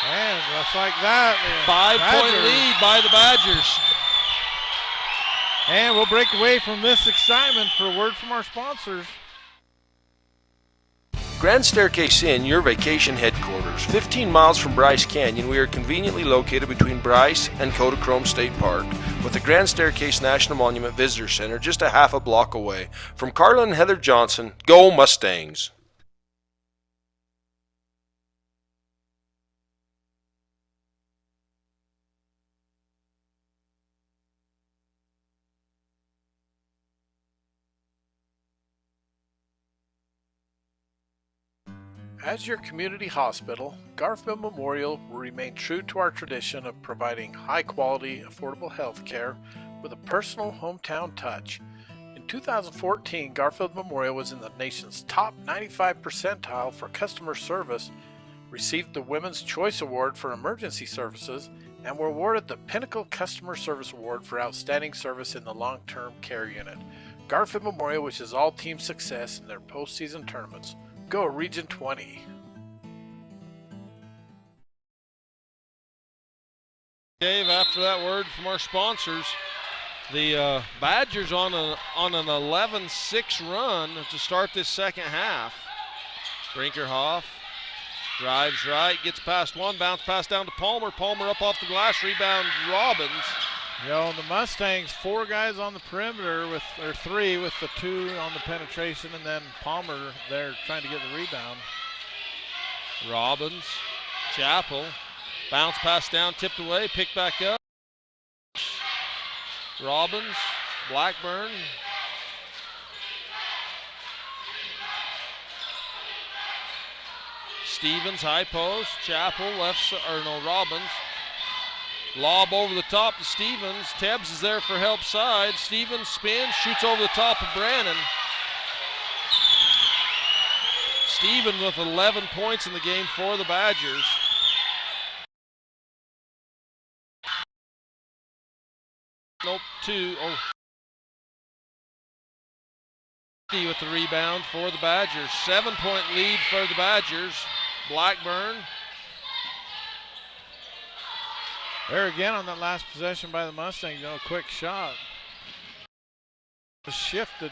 And just like that, 5-point lead by the Badgers. And we'll break away from this excitement for a word from our sponsors. Grand Staircase Inn, your vacation headquarters. 15 miles from Bryce Canyon, we are conveniently located between Bryce and Kodachrome State Park, with the Grand Staircase National Monument Visitor Center just a half a block away. From Carla and Heather Johnson, go Mustangs! As your community hospital, Garfield Memorial will remain true to our tradition of providing high-quality, affordable health care with a personal hometown touch. In 2014, Garfield Memorial was in the nation's top 95 percentile for customer service, received the Women's Choice Award for emergency services, and were awarded the Pinnacle Customer Service Award for outstanding service in the long-term care unit. Garfield Memorial wishes all teams success in their postseason tournaments. Go Region 20. Dave, after that word from our sponsors, the Badgers on an 11-6 run to start this second half. Brinkerhoff drives right, gets past one, bounce pass down to Palmer. Palmer up off the glass, rebound Robbins. You know, the Mustangs, 4 guys on the perimeter, or 3 with the 2 on the penetration, and then Palmer there trying to get the rebound. Robbins, Chappell, bounce pass down, tipped away, picked back up. Robbins, Blackburn. Stevens, high post, Chappell, Robbins. Lob over the top to Stevens. Tebbs is there for help side. Stevens spins, shoots over the top of Brannon. Stevens with 11 points in the game for the Badgers. Nope, 2. Oh. With the rebound for the Badgers. 7-point lead for the Badgers. Blackburn. There again on that last possession by the Mustangs, you know, a quick shot. Shifted.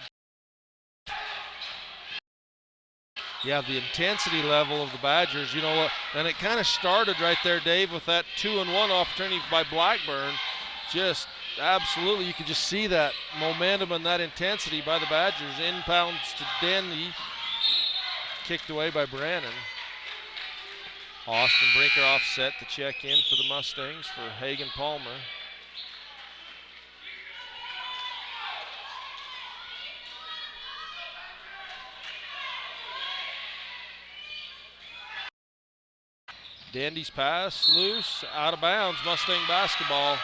Yeah, the intensity level of the Badgers, you know what, and it kind of started right there, Dave, with that 2-and-1 opportunity by Blackburn. Just absolutely, you could just see that momentum and that intensity by the Badgers. Inbounds to Denny, kicked away by Brannon. Austin Brinkerhoff set to check in for the Mustangs for Hagen Palmer. Dandy's pass, loose, out of bounds, Mustang basketball.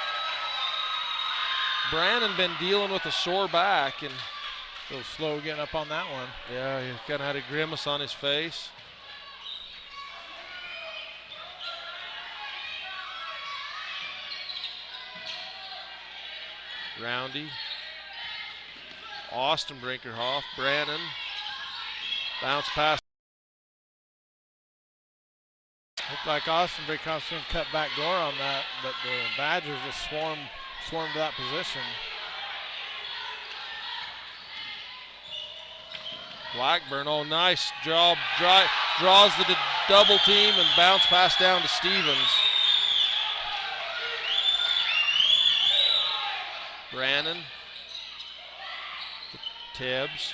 Brannon been dealing with a sore back and a little slow getting up on that one. Yeah, he kind of had a grimace on his face. Roundy. Austin Brinkerhoff. Brannon. Bounce pass. Looked like Austin Brinkerhoff's going to cut back door on that, but the Badgers just swarmed to that position. Blackburn, oh, nice job. Draws the double team and bounce pass down to Stevens. Brannon. Tibbs.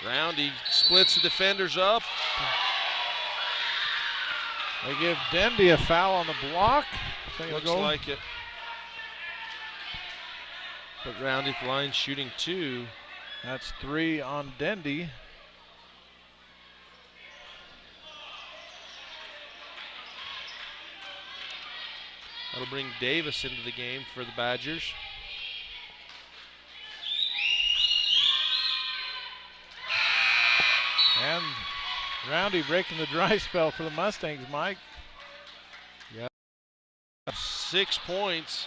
Roundy splits the defenders up. They give Denby a foul on the block. Looks like it. But Roundy at the line shooting 2. That's 3 on Dendy. That'll bring Davis into the game for the Badgers. And Roundy breaking the dry spell for the Mustangs, Mike. Yeah. 6 points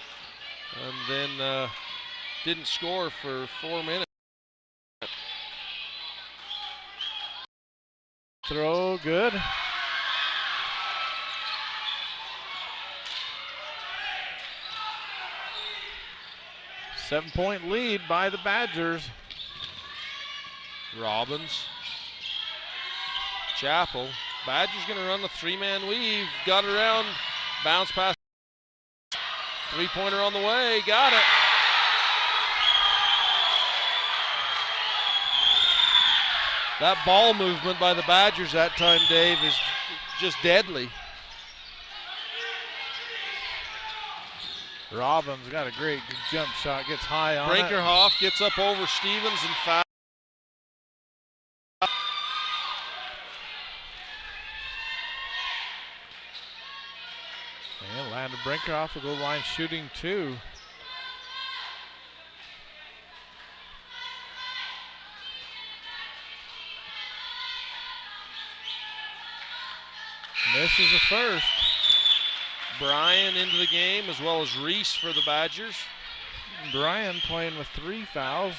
and then didn't score for 4 minutes. Throw good. Seven-point lead by the Badgers. Robbins. Chappell. Badgers going to run the 3-man weave. Got it around. Bounce pass. 3-pointer on the way. Got it. That ball movement by the Badgers that time, Dave, is just deadly. Robbins got a great jump shot. Gets high on it. Brinkerhoff gets up over Stevens and foul. And Landon Brinkerhoff will go line shooting 2. Misses the first. Bryan into the game as well as Reese for the Badgers. Bryan playing with 3 fouls.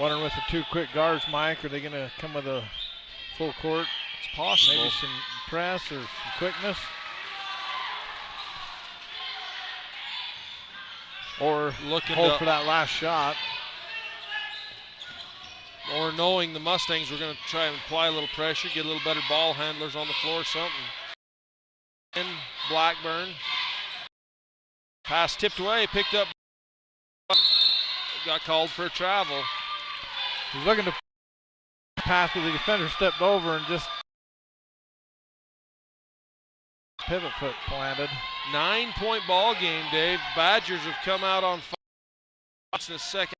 Wondering with the 2 quick guards, Mike, are they going to come with a full court? It's possible. Maybe some press or some quickness. Or looking hold for that last shot. Or knowing the Mustangs were going to try and apply a little pressure, get a little better ball handlers on the floor, something. And Blackburn. Pass tipped away, picked up. Got called for a travel. He's looking to pass, but the defender stepped over and just pivot foot planted. 9-point ball game, Dave. Badgers have come out on fire in the second.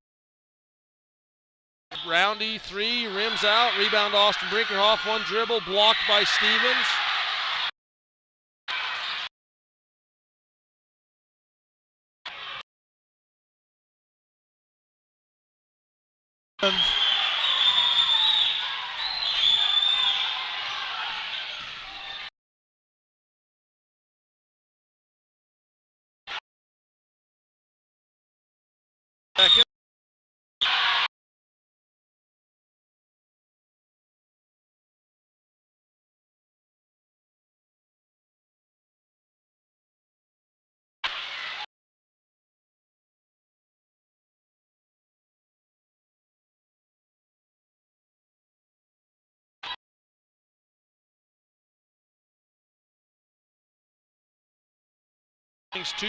Roundy, 3, rims out, rebound Austin Brinkerhoff, 1 dribble, blocked by Stevens. Second. Two.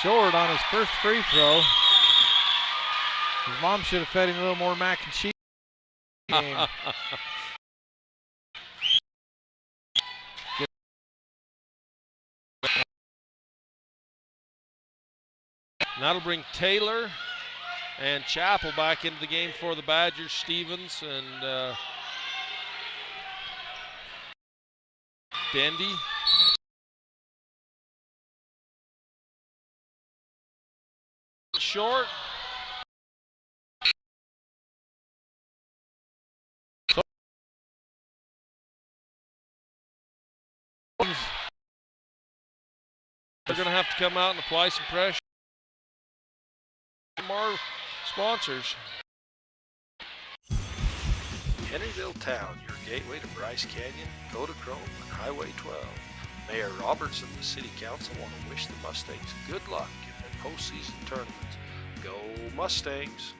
Short on his first free throw. His mom should have fed him a little more mac and cheese. That'll bring Taylor and Chappell back into the game for the Badgers. Stevens and Dendy. short. They're going to have to come out and apply some pressure. More sponsors. Henryville Town, your gateway to Bryce Canyon, Kodachrome, and Highway 12. Mayor Roberts and the City Council want to wish the Mustangs good luck in their postseason tournaments. Go Mustangs!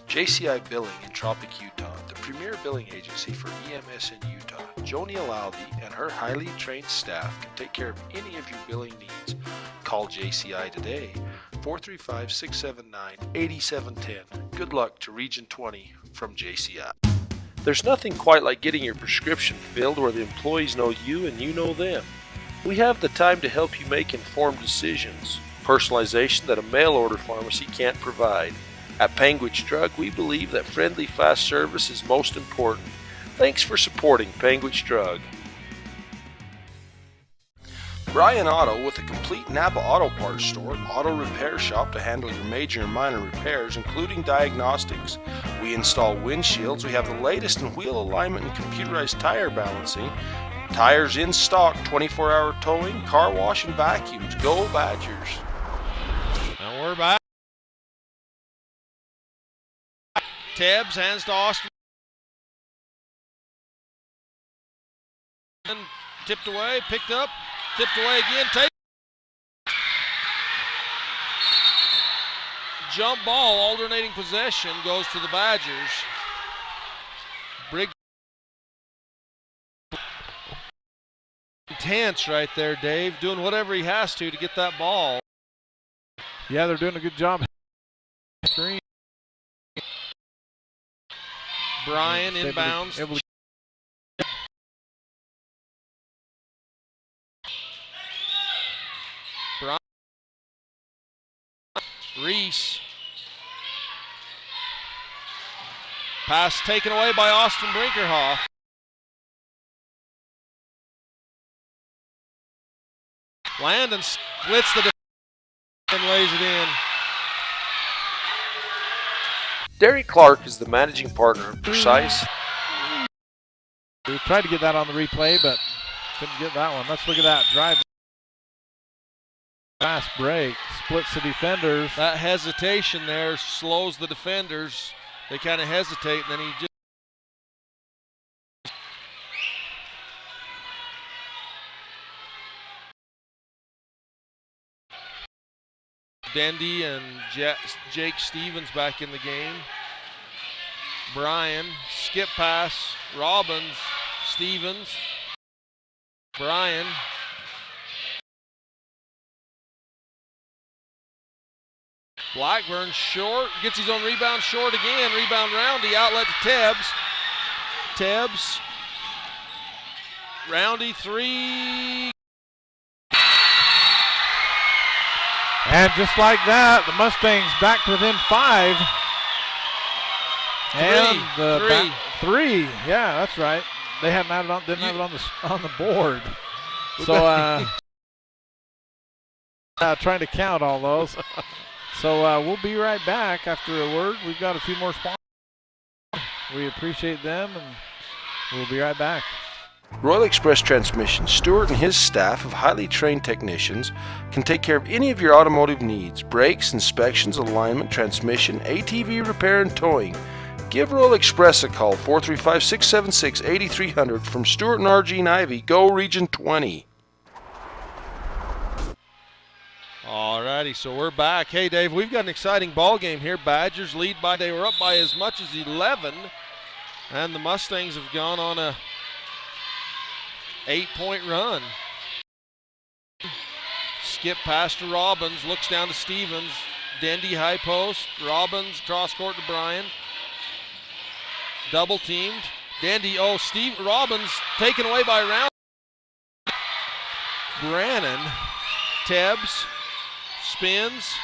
JCI Billing in Tropic, Utah, the premier billing agency for EMS in Utah. Joni Alaldi and her highly trained staff can take care of any of your billing needs. Call JCI today, 435-679-8710. Good luck to Region 20 from JCI. There's nothing quite like getting your prescription filled where the employees know you and you know them. We have the time to help you make informed decisions. Personalization that a mail-order pharmacy can't provide. At Panguitch Drug, we believe that friendly, fast service is most important. Thanks for supporting Panguitch Drug. Bryan Auto, with a complete Napa Auto Parts store, auto repair shop to handle your major and minor repairs, including diagnostics. We install windshields. We have the latest in wheel alignment and computerized tire balancing. Tires in stock, 24-hour towing, car wash, and vacuums. Go Badgers! Now we're back. Tebbs hands to Austin. And tipped away, picked up, tipped away again. Take. Jump ball, alternating possession, goes to the Badgers. Briggs. Intense right there, Dave. Doing whatever he has to get that ball. Yeah, they're doing a good job. Screen. Bryan inbounds. Bryan. Reese. Pass taken away by Austin Brinkerhoff. Landon splits the defense and lays it in. Derek Clark is the managing partner of Precise. We tried to get that on the replay, but couldn't get that one. Let's look at that drive. Fast break, splits the defenders. That hesitation there slows the defenders. They kind of hesitate, and then he just. Dendy and Jake Stevens back in the game. Bryan, skip pass, Robbins, Stevens, Bryan. Blackburn short, gets his own rebound short again. Rebound Roundy, outlet to Tebbs. Tebbs, Roundy three. And just like that, the Mustangs back to within 5. And the three. Yeah, that's right. They hadn't had it on, didn't have it on the board. So trying to count all those. So we'll be right back after a word. We've got a few more sponsors. We appreciate them, and we'll be right back. Royal Express Transmission, Stewart and his staff of highly trained technicians can take care of any of your automotive needs: brakes, inspections, alignment, transmission, ATV repair, and towing. Give Royal Express a call, 435-676-8300 from Stewart and RG and Ivy. Go Region 20. Alrighty, so we're back. Hey, Dave, we've got an exciting ball game here. Badgers lead by, they were up by as much as 11, and the Mustangs have gone on a 8-point run. Skip pass to Robbins, looks down to Stevens. Dendy high post, Robbins cross court to Bryan. Double teamed. Dendy, Robbins taken away by Round. Brannon, Tebbs, spins.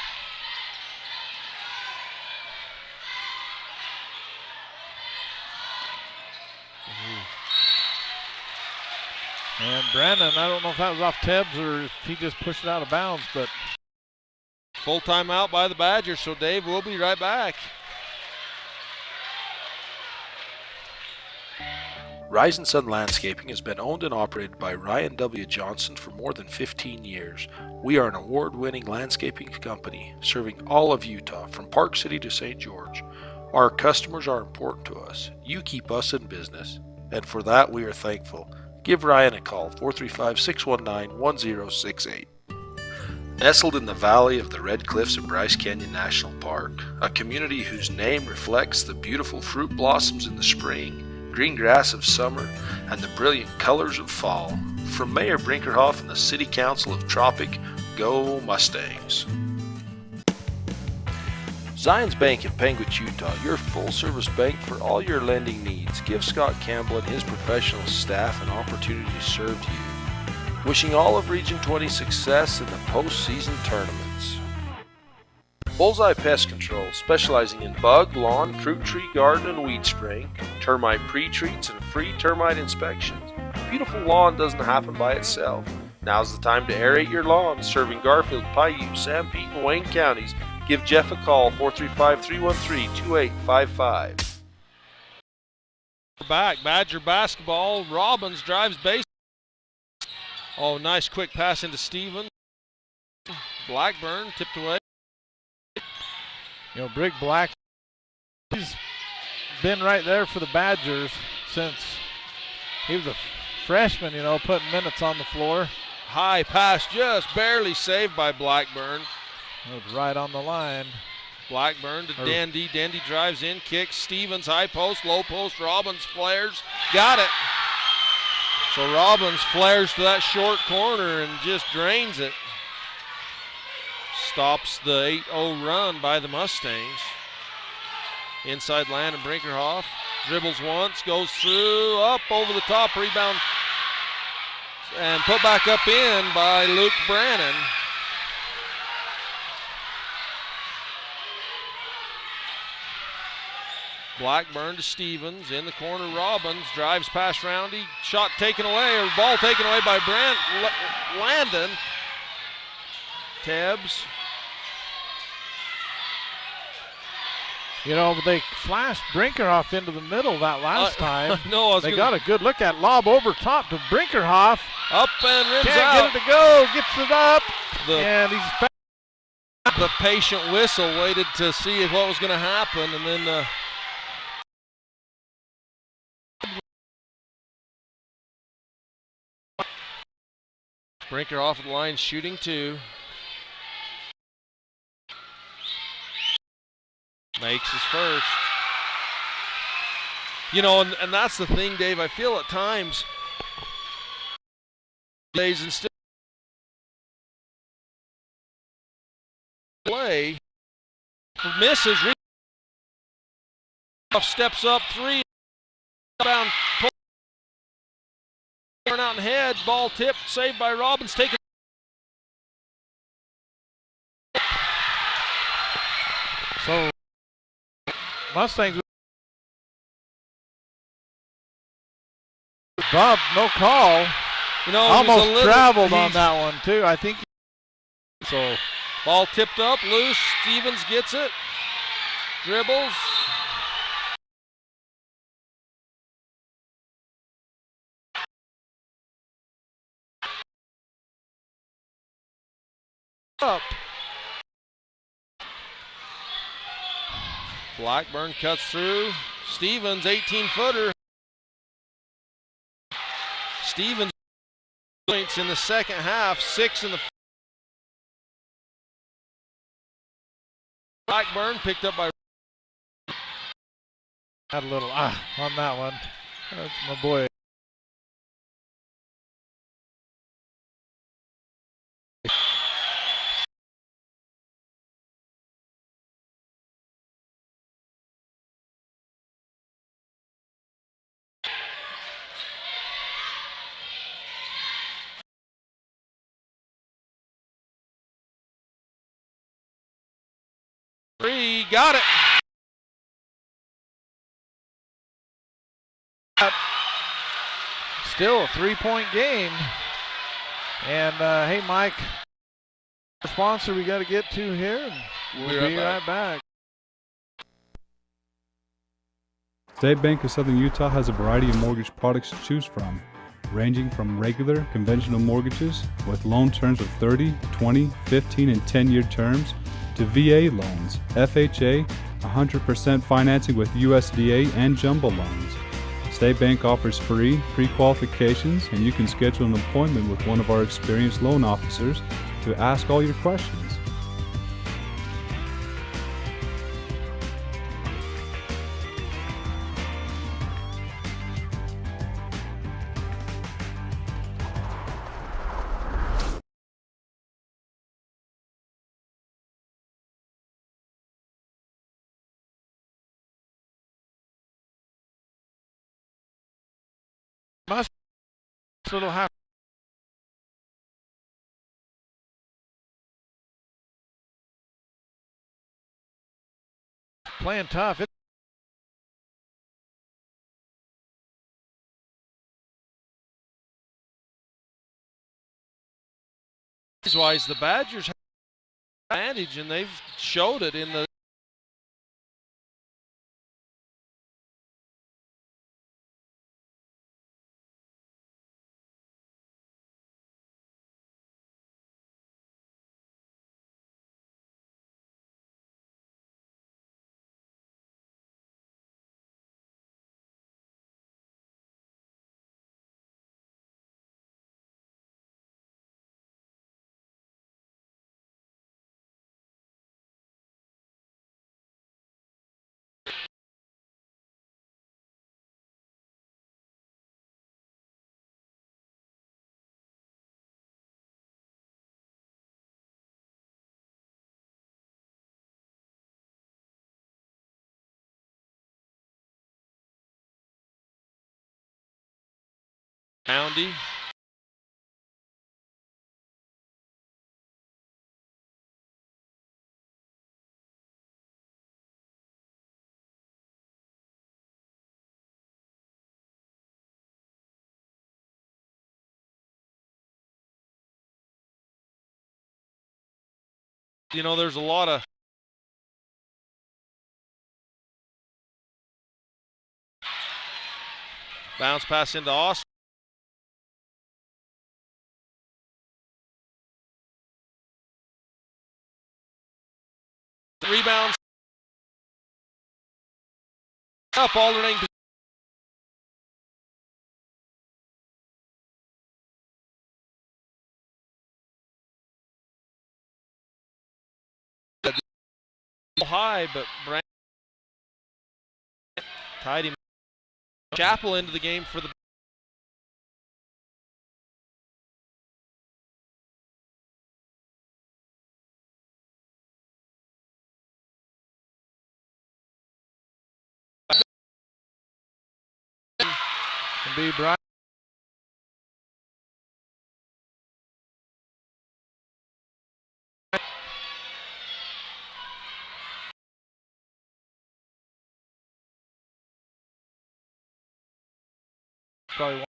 And Brandon, I don't know if that was off Tebbs or if he just pushed it out of bounds, but Full timeout by the Badgers, so Dave, we'll be right back. Rise and Sun Landscaping has been owned and operated by Ryan W. Johnson for more than 15 years. We are an award-winning landscaping company serving all of Utah from Park City to St. George. Our customers are important to us. You keep us in business, and for that we are thankful. Give Ryan a call, 435-619-1068. Nestled in the valley of the Red Cliffs of Bryce Canyon National Park, a community whose name reflects the beautiful fruit blossoms in the spring, green grass of summer, and the brilliant colors of fall. From Mayor Brinkerhoff and the City Council of Tropic, go Mustangs! Zions Bank in Panguitch, Utah, your full-service bank for all your lending needs. Give Scott Campbell and his professional staff an opportunity to serve you. Wishing all of Region 20 success in the postseason tournaments. Bullseye Pest Control, specializing in bug, lawn, fruit tree, garden, and weed spraying, termite pre-treats, and free termite inspections. A beautiful lawn doesn't happen by itself. Now's the time to aerate your lawn. Serving Garfield, Paiute, Sanpete, and Wayne counties. Give Jeff a call, 435-313-2855. Back, Badger basketball. Robbins drives base. Oh, nice quick pass into Stevens. Blackburn tipped away. you know, Brig Black, he's been right there for the Badgers since he was a freshman, you know, putting minutes on the floor. High pass just barely saved by Blackburn. It was right on the line. Blackburn to Dandy. Dandy drives in, kicks. Stevens, high post, low post. Robbins flares. Got it. So Robbins flares to that short corner and just drains it. Stops the 8-0 run by the Mustangs. Inside Landon Brinkerhoff. Dribbles once, goes through, up over the top, rebound. And put back up in by Luke Brannon. Blackburn to Stevens, in the corner Robbins, drives past Roundy, shot taken away, or ball taken away by Landon. Tebbs. You know, they flashed Brinkerhoff into the middle that last time. No, they got a good look at lob over top to Brinkerhoff. Up and rims Can't out. get it to go, gets it up, and he's back. The patient whistle waited to see what was going to happen, and then Brinker off the line, shooting two. Makes his first. You know, and that's the thing, Dave. I feel at times, days and still play misses. Steps up three. Down. Out and head, ball tipped, saved by Robbins, taken. So Mustangs Bob, no call. You know, almost traveled on that one too. I think so. Ball tipped up, loose. Stevens gets it, dribbles. Up. Blackburn cuts through. Stevens, 18-footer. Stevens points in the second half, 6 in the. Blackburn picked up by. had a little on that one. That's my boy. Three, got it. still a 3-point game. And hey, Mike, sponsor we got to get to here, and we'll be right back. State Bank of Southern Utah has a variety of mortgage products to choose from, ranging from regular, conventional mortgages with loan terms of 30, 20, 15, and 10-year terms to VA loans, FHA, 100% financing with USDA, and jumbo loans. State Bank offers free pre-qualifications, and you can schedule an appointment with one of our experienced loan officers to ask all your questions. Little half. Playing tough. Wise, the Badgers have advantage, and they've showed it in the Moundy. You know, there's a lot of bounce pass into Austin. Rebounds up, alternating. High, but Brand tied him. Chapel into the game for the Can be Bryce. Probably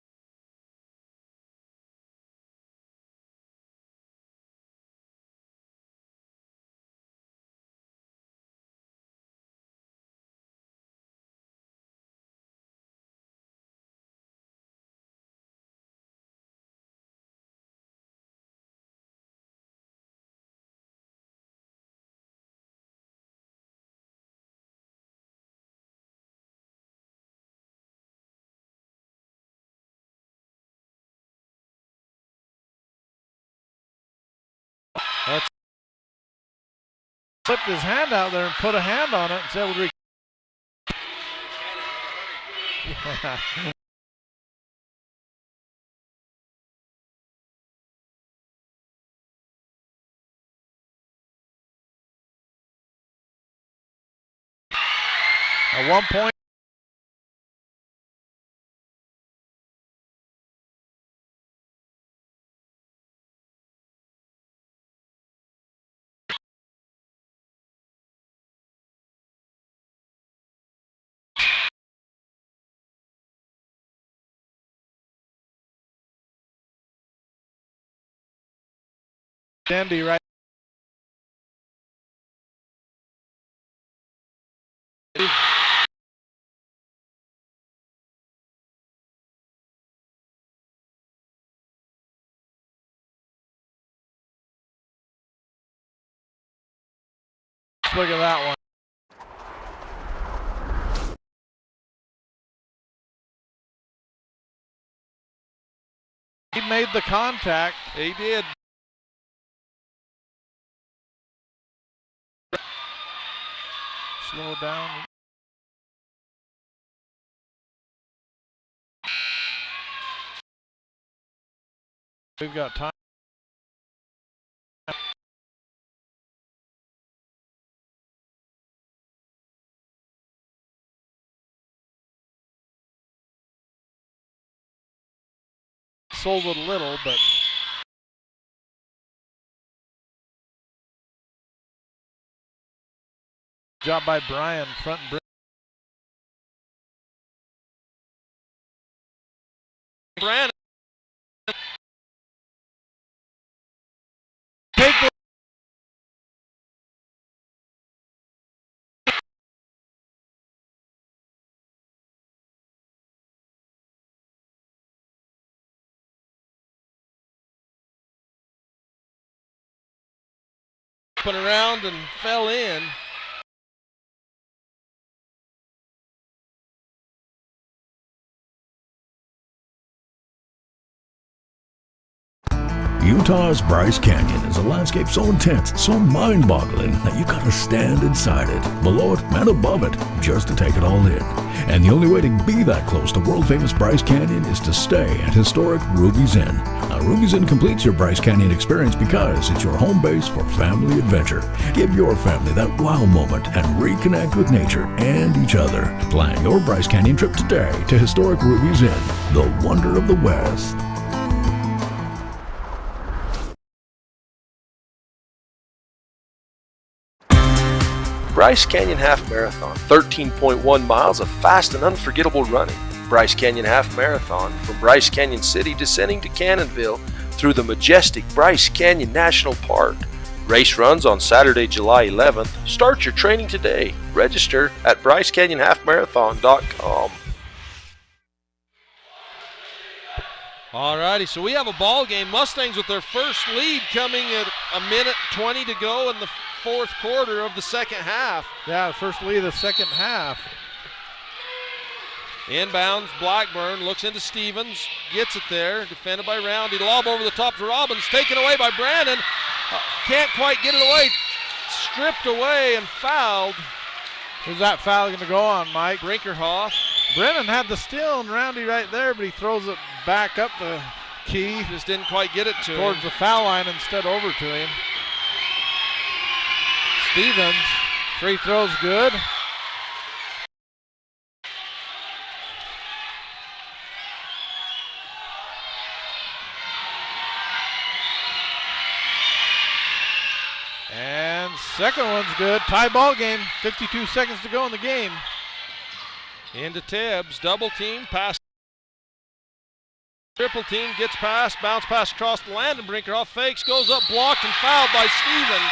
that's flipped his hand out there and put a hand on it and said, "We'll At one point, Andy right. Look at that one. He made the contact. He did. Slow down. We've got time. Sold it a little, but job by Brian, front and Brandon. take the Up and around and fell in. Utah's Bryce Canyon is a landscape so intense, so mind-boggling that you gotta stand inside it, below it and above it, just to take it all in. And the only way to be that close to world-famous Bryce Canyon is to stay at historic Ruby's Inn. Now, Ruby's Inn completes your Bryce Canyon experience because it's your home base for family adventure. Give your family that wow moment and reconnect with nature and each other. Plan your Bryce Canyon trip today to historic Ruby's Inn, the wonder of the West. Bryce Canyon Half Marathon, 13.1 miles of fast and unforgettable running. Bryce Canyon Half Marathon from Bryce Canyon City descending to Cannonville through the majestic Bryce Canyon National Park. Race runs on Saturday, July 11th. Start your training today. Register at BryceCanyonHalfMarathon.com. Alrighty, so we have a ball game. Mustangs with their first lead coming at 1:20 to go in the fourth quarter of the second half. Yeah, first lead of the second half. Inbounds, Blackburn looks into Stevens, gets it there, defended by Roundy. Lob over the top to Robbins, taken away by Brandon. Can't quite get it away. Stripped away and fouled. Who's that foul going to go on, Mike? Brinkerhoff. Brennan had the steal and Roundy right there, but he throws it back up the key. Just didn't quite get it to him. Towards the foul line instead over to him. Stevens, free throw's good. And second one's good. Tie ball game. 52 seconds to go in the game. Into Tibbs, double team, pass. Triple team, gets past, bounce pass across the land, and Brinkerhoff fakes, goes up, blocked, and fouled by Stevens.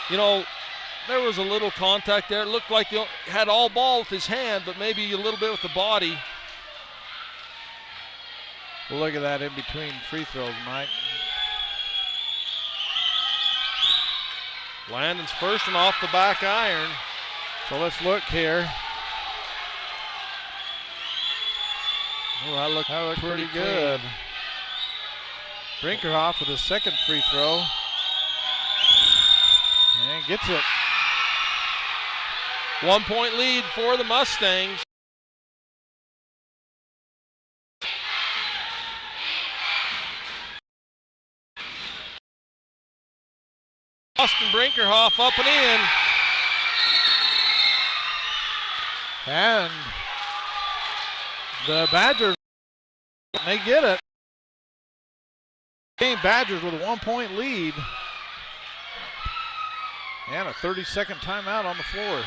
You know, there was a little contact there. It looked like he had all ball with his hand, but maybe a little bit with the body. Well, look at that in between free throws, Mike. Landon's first and off the back iron. So let's look here. Oh, that looked pretty good. Brinkerhoff with his second free throw. And gets it. 1 point lead for the Mustangs. Austin Brinkerhoff up and in. And the Badgers, they get it. Game Badgers with a 1 point lead. And a 30-second timeout on the floor.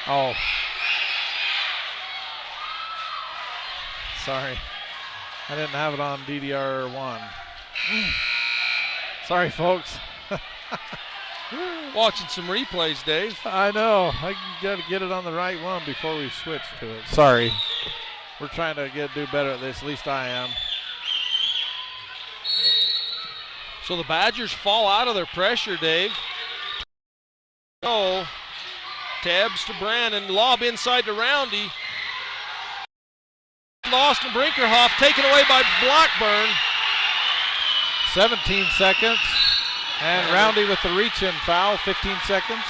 Oh. Sorry. I didn't have it on DDR1. Sorry, folks. Watching some replays, Dave. I know. I got to get it on the right one before we switch to it. Sorry. We're trying to do better at this. At least I am. So the Badgers fall out of their pressure, Dave. Oh, Tebbs to Brandon, lob inside to Roundy. Austin Brinkerhoff taken away by Blackburn. 17 seconds. And Roundy with the reach-in foul, 15 seconds.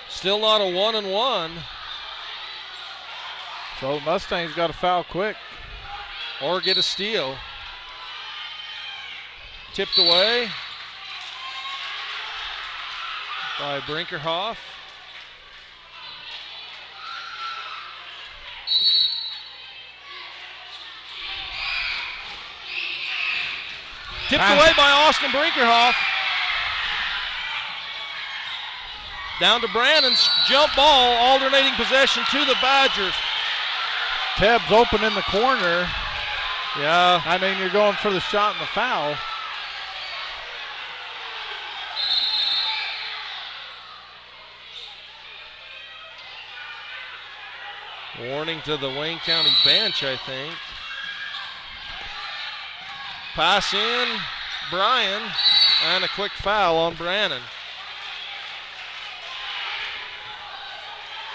Still not a 1-and-1. So Mustangs got to foul quick. Or get a steal. Tipped away by Brinkerhoff. Tipped away by Austin Brinkerhoff. Down to Brandon's jump ball, alternating possession to the Badgers. Tebbs open in the corner. Yeah. I mean, you're going for the shot and the foul. Warning to the Wayne County bench, I think. Pass in, Bryan, and a quick foul on Brannon.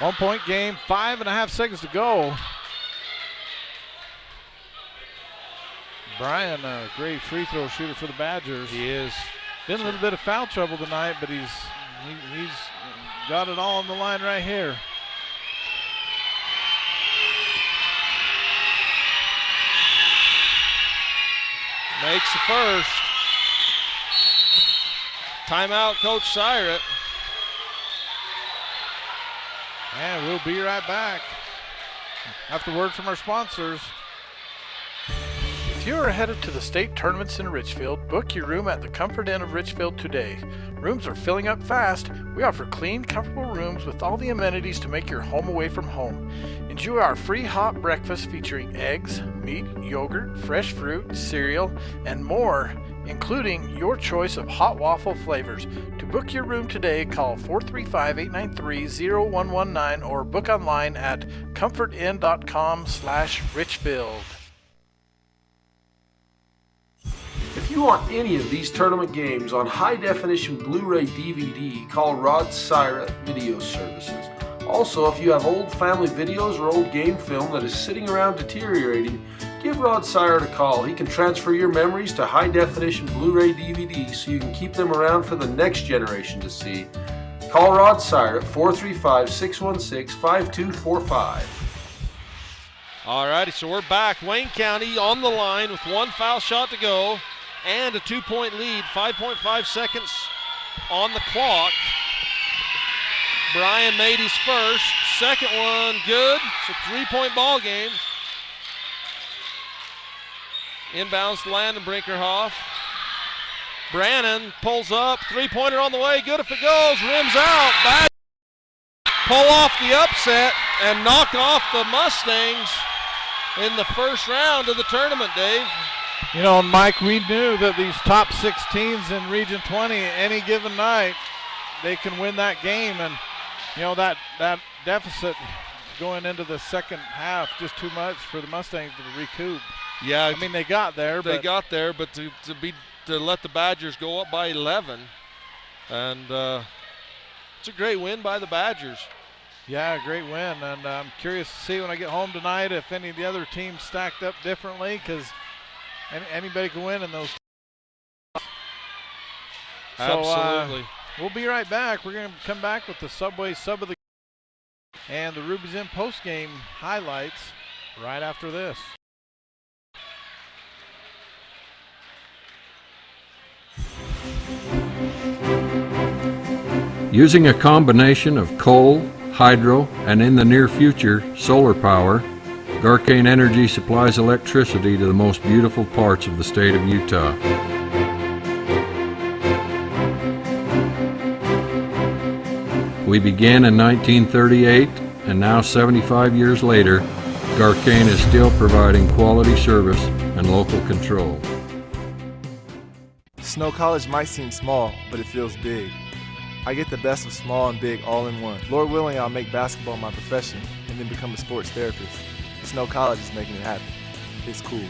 1 point game, 5.5 seconds to go. Bryan, a great free throw shooter for the Badgers. He is. Been a little bit of foul trouble tonight, but he's got it all on the line right here. Makes the first. Timeout, Coach Syrett. And we'll be right back after word from our sponsors. If you are headed to the state tournaments in Richfield, book your room at the Comfort Inn of Richfield today. Rooms are filling up fast. We offer clean, comfortable rooms with all the amenities to make your home away from home. Enjoy our free hot breakfast featuring eggs, meat, yogurt, fresh fruit, cereal, and more, including your choice of hot waffle flavors. To book your room today, call 435-893-0119 or book online at comfortinn.com/Richfield. If you want any of these tournament games on high-definition Blu-ray DVD, call Rod Syrett Video Services. Also, if you have old family videos or old game film that is sitting around deteriorating, give Rod Syrett a call. He can transfer your memories to high-definition Blu-ray DVD so you can keep them around for the next generation to see. Call Rod Syrett, 435-616-5245. All righty, so we're back. Wayne County on the line with one foul shot to go and a 2-point lead, 5.5 seconds on the clock. Bryan made his first, second one good. It's a 3-point ball game. Inbounds to Landon Brinkerhoff. Brannon pulls up, three-pointer on the way, good if it goes, rims out. Badgers pull off the upset and knock off the Mustangs in the first round of the tournament, Dave. You know, Mike, we knew that these top 6 teams in Region 20, any given night, they can win that game. And, you know, that deficit going into the second half, just too much for the Mustangs to recoup. Yeah, I mean, they got there. But to let the Badgers go up by 11. And it's a great win by the Badgers. Yeah, great win. And I'm curious to see when I get home tonight if any of the other teams stacked up differently, because anybody can win in those. Absolutely. So, we'll be right back. We're going to come back with the Subway sub of the and the Ruby's Inn post-game highlights right after this. Using a combination of coal, hydro, and in the near future, solar power, Garcane Energy supplies electricity to the most beautiful parts of the state of Utah. We began in 1938, and now 75 years later, Garcane is still providing quality service and local control. Snow College might seem small, but it feels big. I get the best of small and big all in one. Lord willing, I'll make basketball my profession and then become a sports therapist. Snow College is making it happen. It's cool.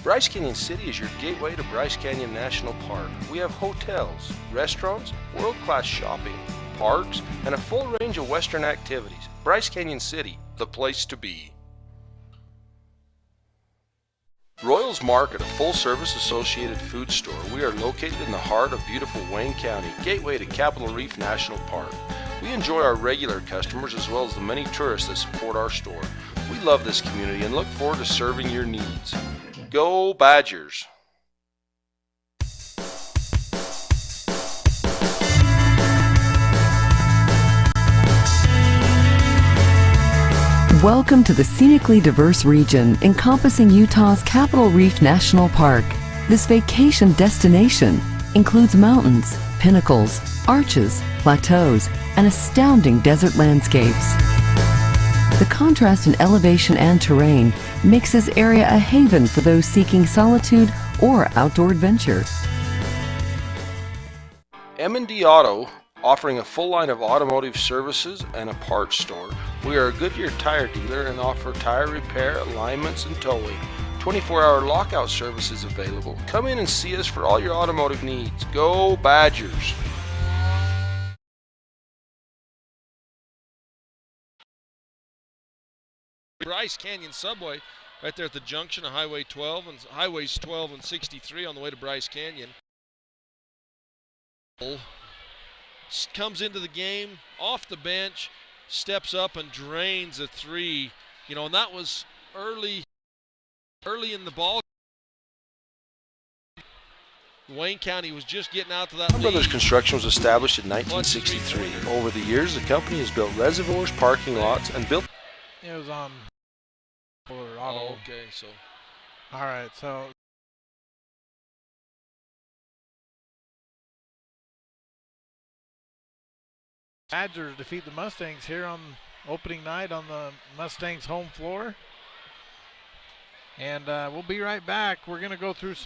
Bryce Canyon City is your gateway to Bryce Canyon National Park. We have hotels, restaurants, world-class shopping, parks, and a full range of Western activities. Bryce Canyon City, the place to be. Royals Market, a full-service associated food store. We are located in the heart of beautiful Wayne County, gateway to Capitol Reef National Park. We enjoy our regular customers as well as the many tourists that support our store. We love this community and look forward to serving your needs. Go Badgers! Welcome to the scenically diverse region encompassing Utah's Capitol Reef National Park. This vacation destination includes mountains, pinnacles, arches, plateaus, and astounding desert landscapes. The contrast in elevation and terrain makes this area a haven for those seeking solitude or outdoor adventure. M&D Auto, offering a full line of automotive services and a parts store. We are a Goodyear tire dealer and offer tire repair, alignments, and towing. 24-hour lockout service is available. Come in and see us for all your automotive needs. Go Badgers! Bryce Canyon Subway, right there at the junction of Highways 12 and 63 on the way to Bryce Canyon. Comes into the game, off the bench, steps up and drains a three. You know, and that was early in the ball. Wayne County was just getting out to that lead. Brothers Construction was established in 1963. Over the years, the company has built reservoirs, parking lots, and built... It was on Auto. Oh, okay, so. All right, so Badgers defeat the Mustangs here on opening night on the Mustangs home floor. And we'll be right back. We're going to go through some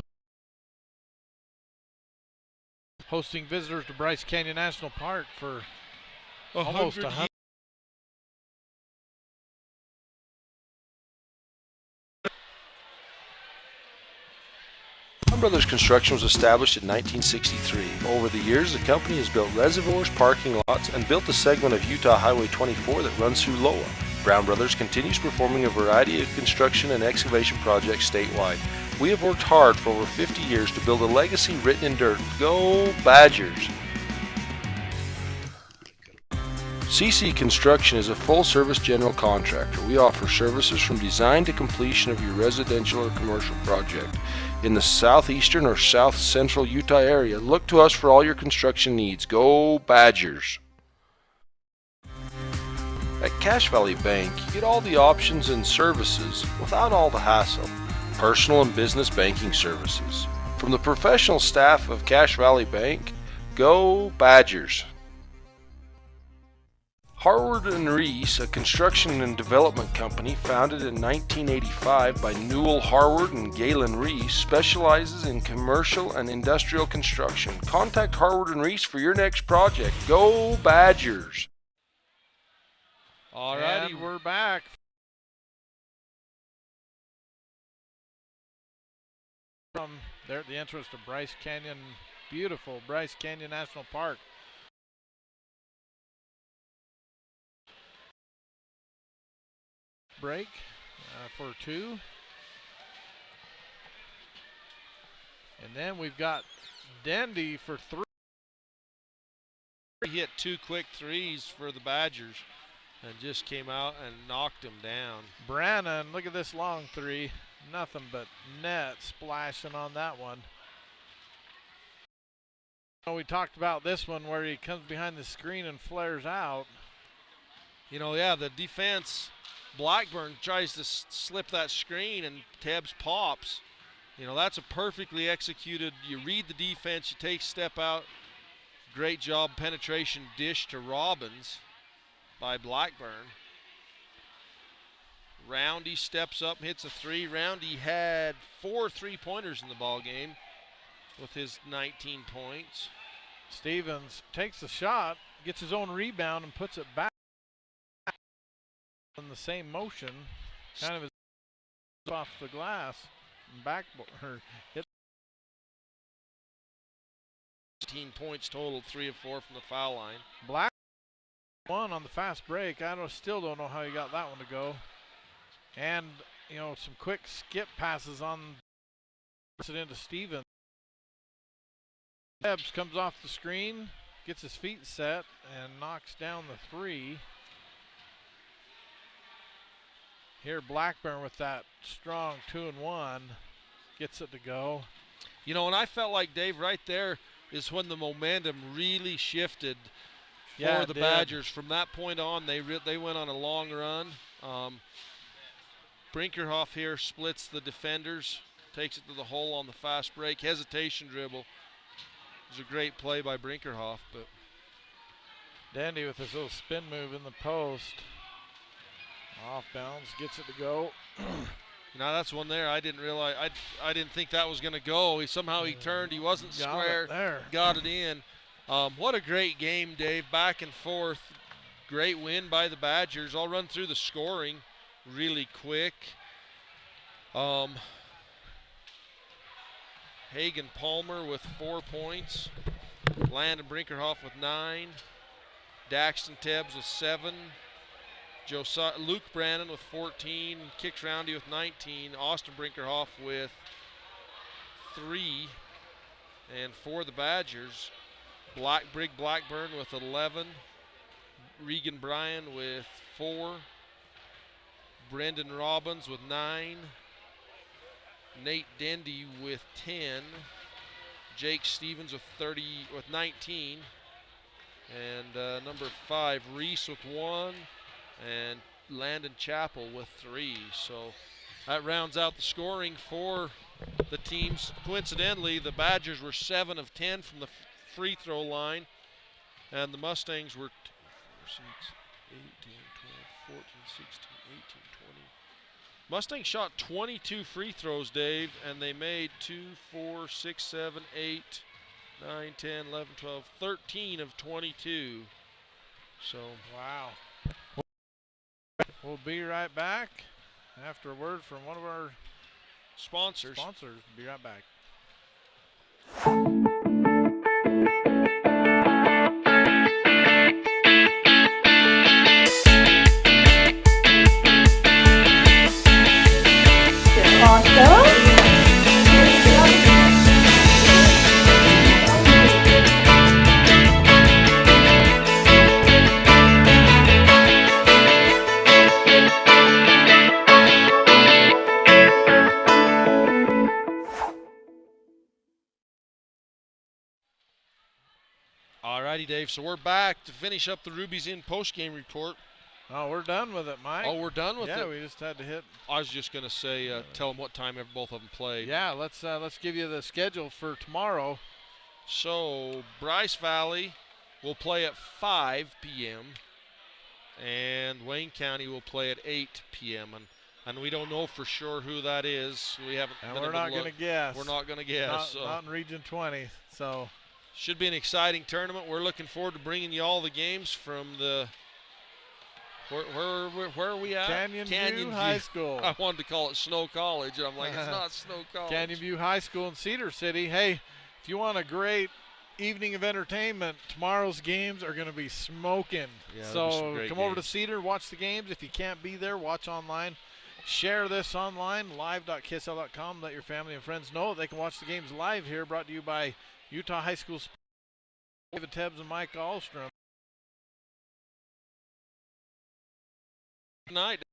hosting visitors to Bryce Canyon National Park for almost 100 Brothers Construction was established in 1963. Over the years, the company has built reservoirs, parking lots, and built the segment of Utah Highway 24 that runs through Loa. Brown Brothers continues performing a variety of construction and excavation projects statewide. We have worked hard for over 50 years to build a legacy written in dirt. Go Badgers! CC Construction is a full-service general contractor. We offer services from design to completion of your residential or commercial project. In the southeastern or south central Utah area, look to us for all your construction needs. Go Badgers! At Cache Valley Bank, you get all the options and services without all the hassle. Personal and business banking services. From the professional staff of Cache Valley Bank, go Badgers! Harward & Reese, a construction and development company founded in 1985 by Newell Harward and Galen Reese, specializes in commercial and industrial construction. Contact Harward & Reese for your next project. Go Badgers! All righty, we're back. From there at the entrance to Bryce Canyon, beautiful Bryce Canyon National Park. Break for two. And then we've got Dendy for three. He hit two quick threes for the Badgers and just came out and knocked him down. Brannon, look at this long three. Nothing but net splashing on that one. We talked about this one where he comes behind the screen and flares out. You know, yeah, the defense, Blackburn tries to slip that screen and Tebbs pops. You know, that's a perfectly executed, you read the defense, you take step out. Great job, penetration dish to Robbins by Blackburn. Roundy steps up and hits a three. Roundy had 4 3-pointers in the ball game with his 19 points. Stevens takes the shot, gets his own rebound, and puts it back in the same motion, kind of off the glass and backboard. Hit 18 points total, 3 of 4 from the foul line. Black one on the fast break. Still don't know how he got that one to go. And, you know, some quick skip passes on it into Stevens. Tebbs comes off the screen, gets his feet set, and knocks down the three. Here Blackburn with that strong 2-and-1 gets it to go. You know, and I felt like, Dave, right there is when the momentum really shifted for the Badgers. From that point on, they went on a long run. Brinkerhoff here splits the defenders, takes it to the hole on the fast break. Hesitation dribble. It was a great play by Brinkerhoff, but Dandy with his little spin move in the post. Off bounds, gets it to go. Now that's one there. I didn't realize. I didn't think that was going to go. Somehow he turned. He wasn't square. Got it in. What a great game, Dave. Back and forth. Great win by the Badgers. I'll run through the scoring really quick. Hagen Palmer with 4 points. Landon Brinkerhoff with 9. Daxton Tebbs with 7. Luke Brannon with 14. Kicks Roundy with 19. Austin Brinkerhoff with 3. And for the Badgers, Brig Blackburn with 11. Regan Bryan with 4. Brendan Robbins with 9. Nate Dendy with 10. Jake Stevens with 19. And number 5, Reese with 1. And Landon Chappell with 3. So that rounds out the scoring for the teams. Coincidentally, the Badgers were 7 of 10 from the free throw line, and the Mustangs were 18, 12, 14, 16, 18, 20. Mustangs shot 22 free throws, Dave, and they made 2, 4, 6, 7, 8, 9, 10, 11, 12, 13 of 22. So, wow. We'll be right back after a word from one of our sponsors. Be right back. Alrighty, Dave. So we're back to finish up the Ruby's Inn post-game report. Oh, we're done with it, Mike. Oh, we're done with it? Yeah, we just had to hit. I was just going to say, tell them what time both of them played. Yeah, let's give you the schedule for tomorrow. So Bryce Valley will play at 5 p.m. and Wayne County will play at 8 p.m. And we don't know for sure who that is. We haven't. And we're not going to guess. We're not going to guess. Not in Region 20. So. Should be an exciting tournament. We're looking forward to bringing you all the games from the. Where are we at? Canyon View High School. I wanted to call it Snow College, and I'm like, it's not Snow College. Canyon View High School in Cedar City. Hey, if you want a great evening of entertainment, tomorrow's games are going to be smoking. Yeah, so come over to Cedar, watch the games. If you can't be there, watch online. Share this online, live.ksl.com. Let your family and friends know they can watch the games live here, brought to you by Utah High School Sports, David Tebbs and Mike Ahlstrom. Good night.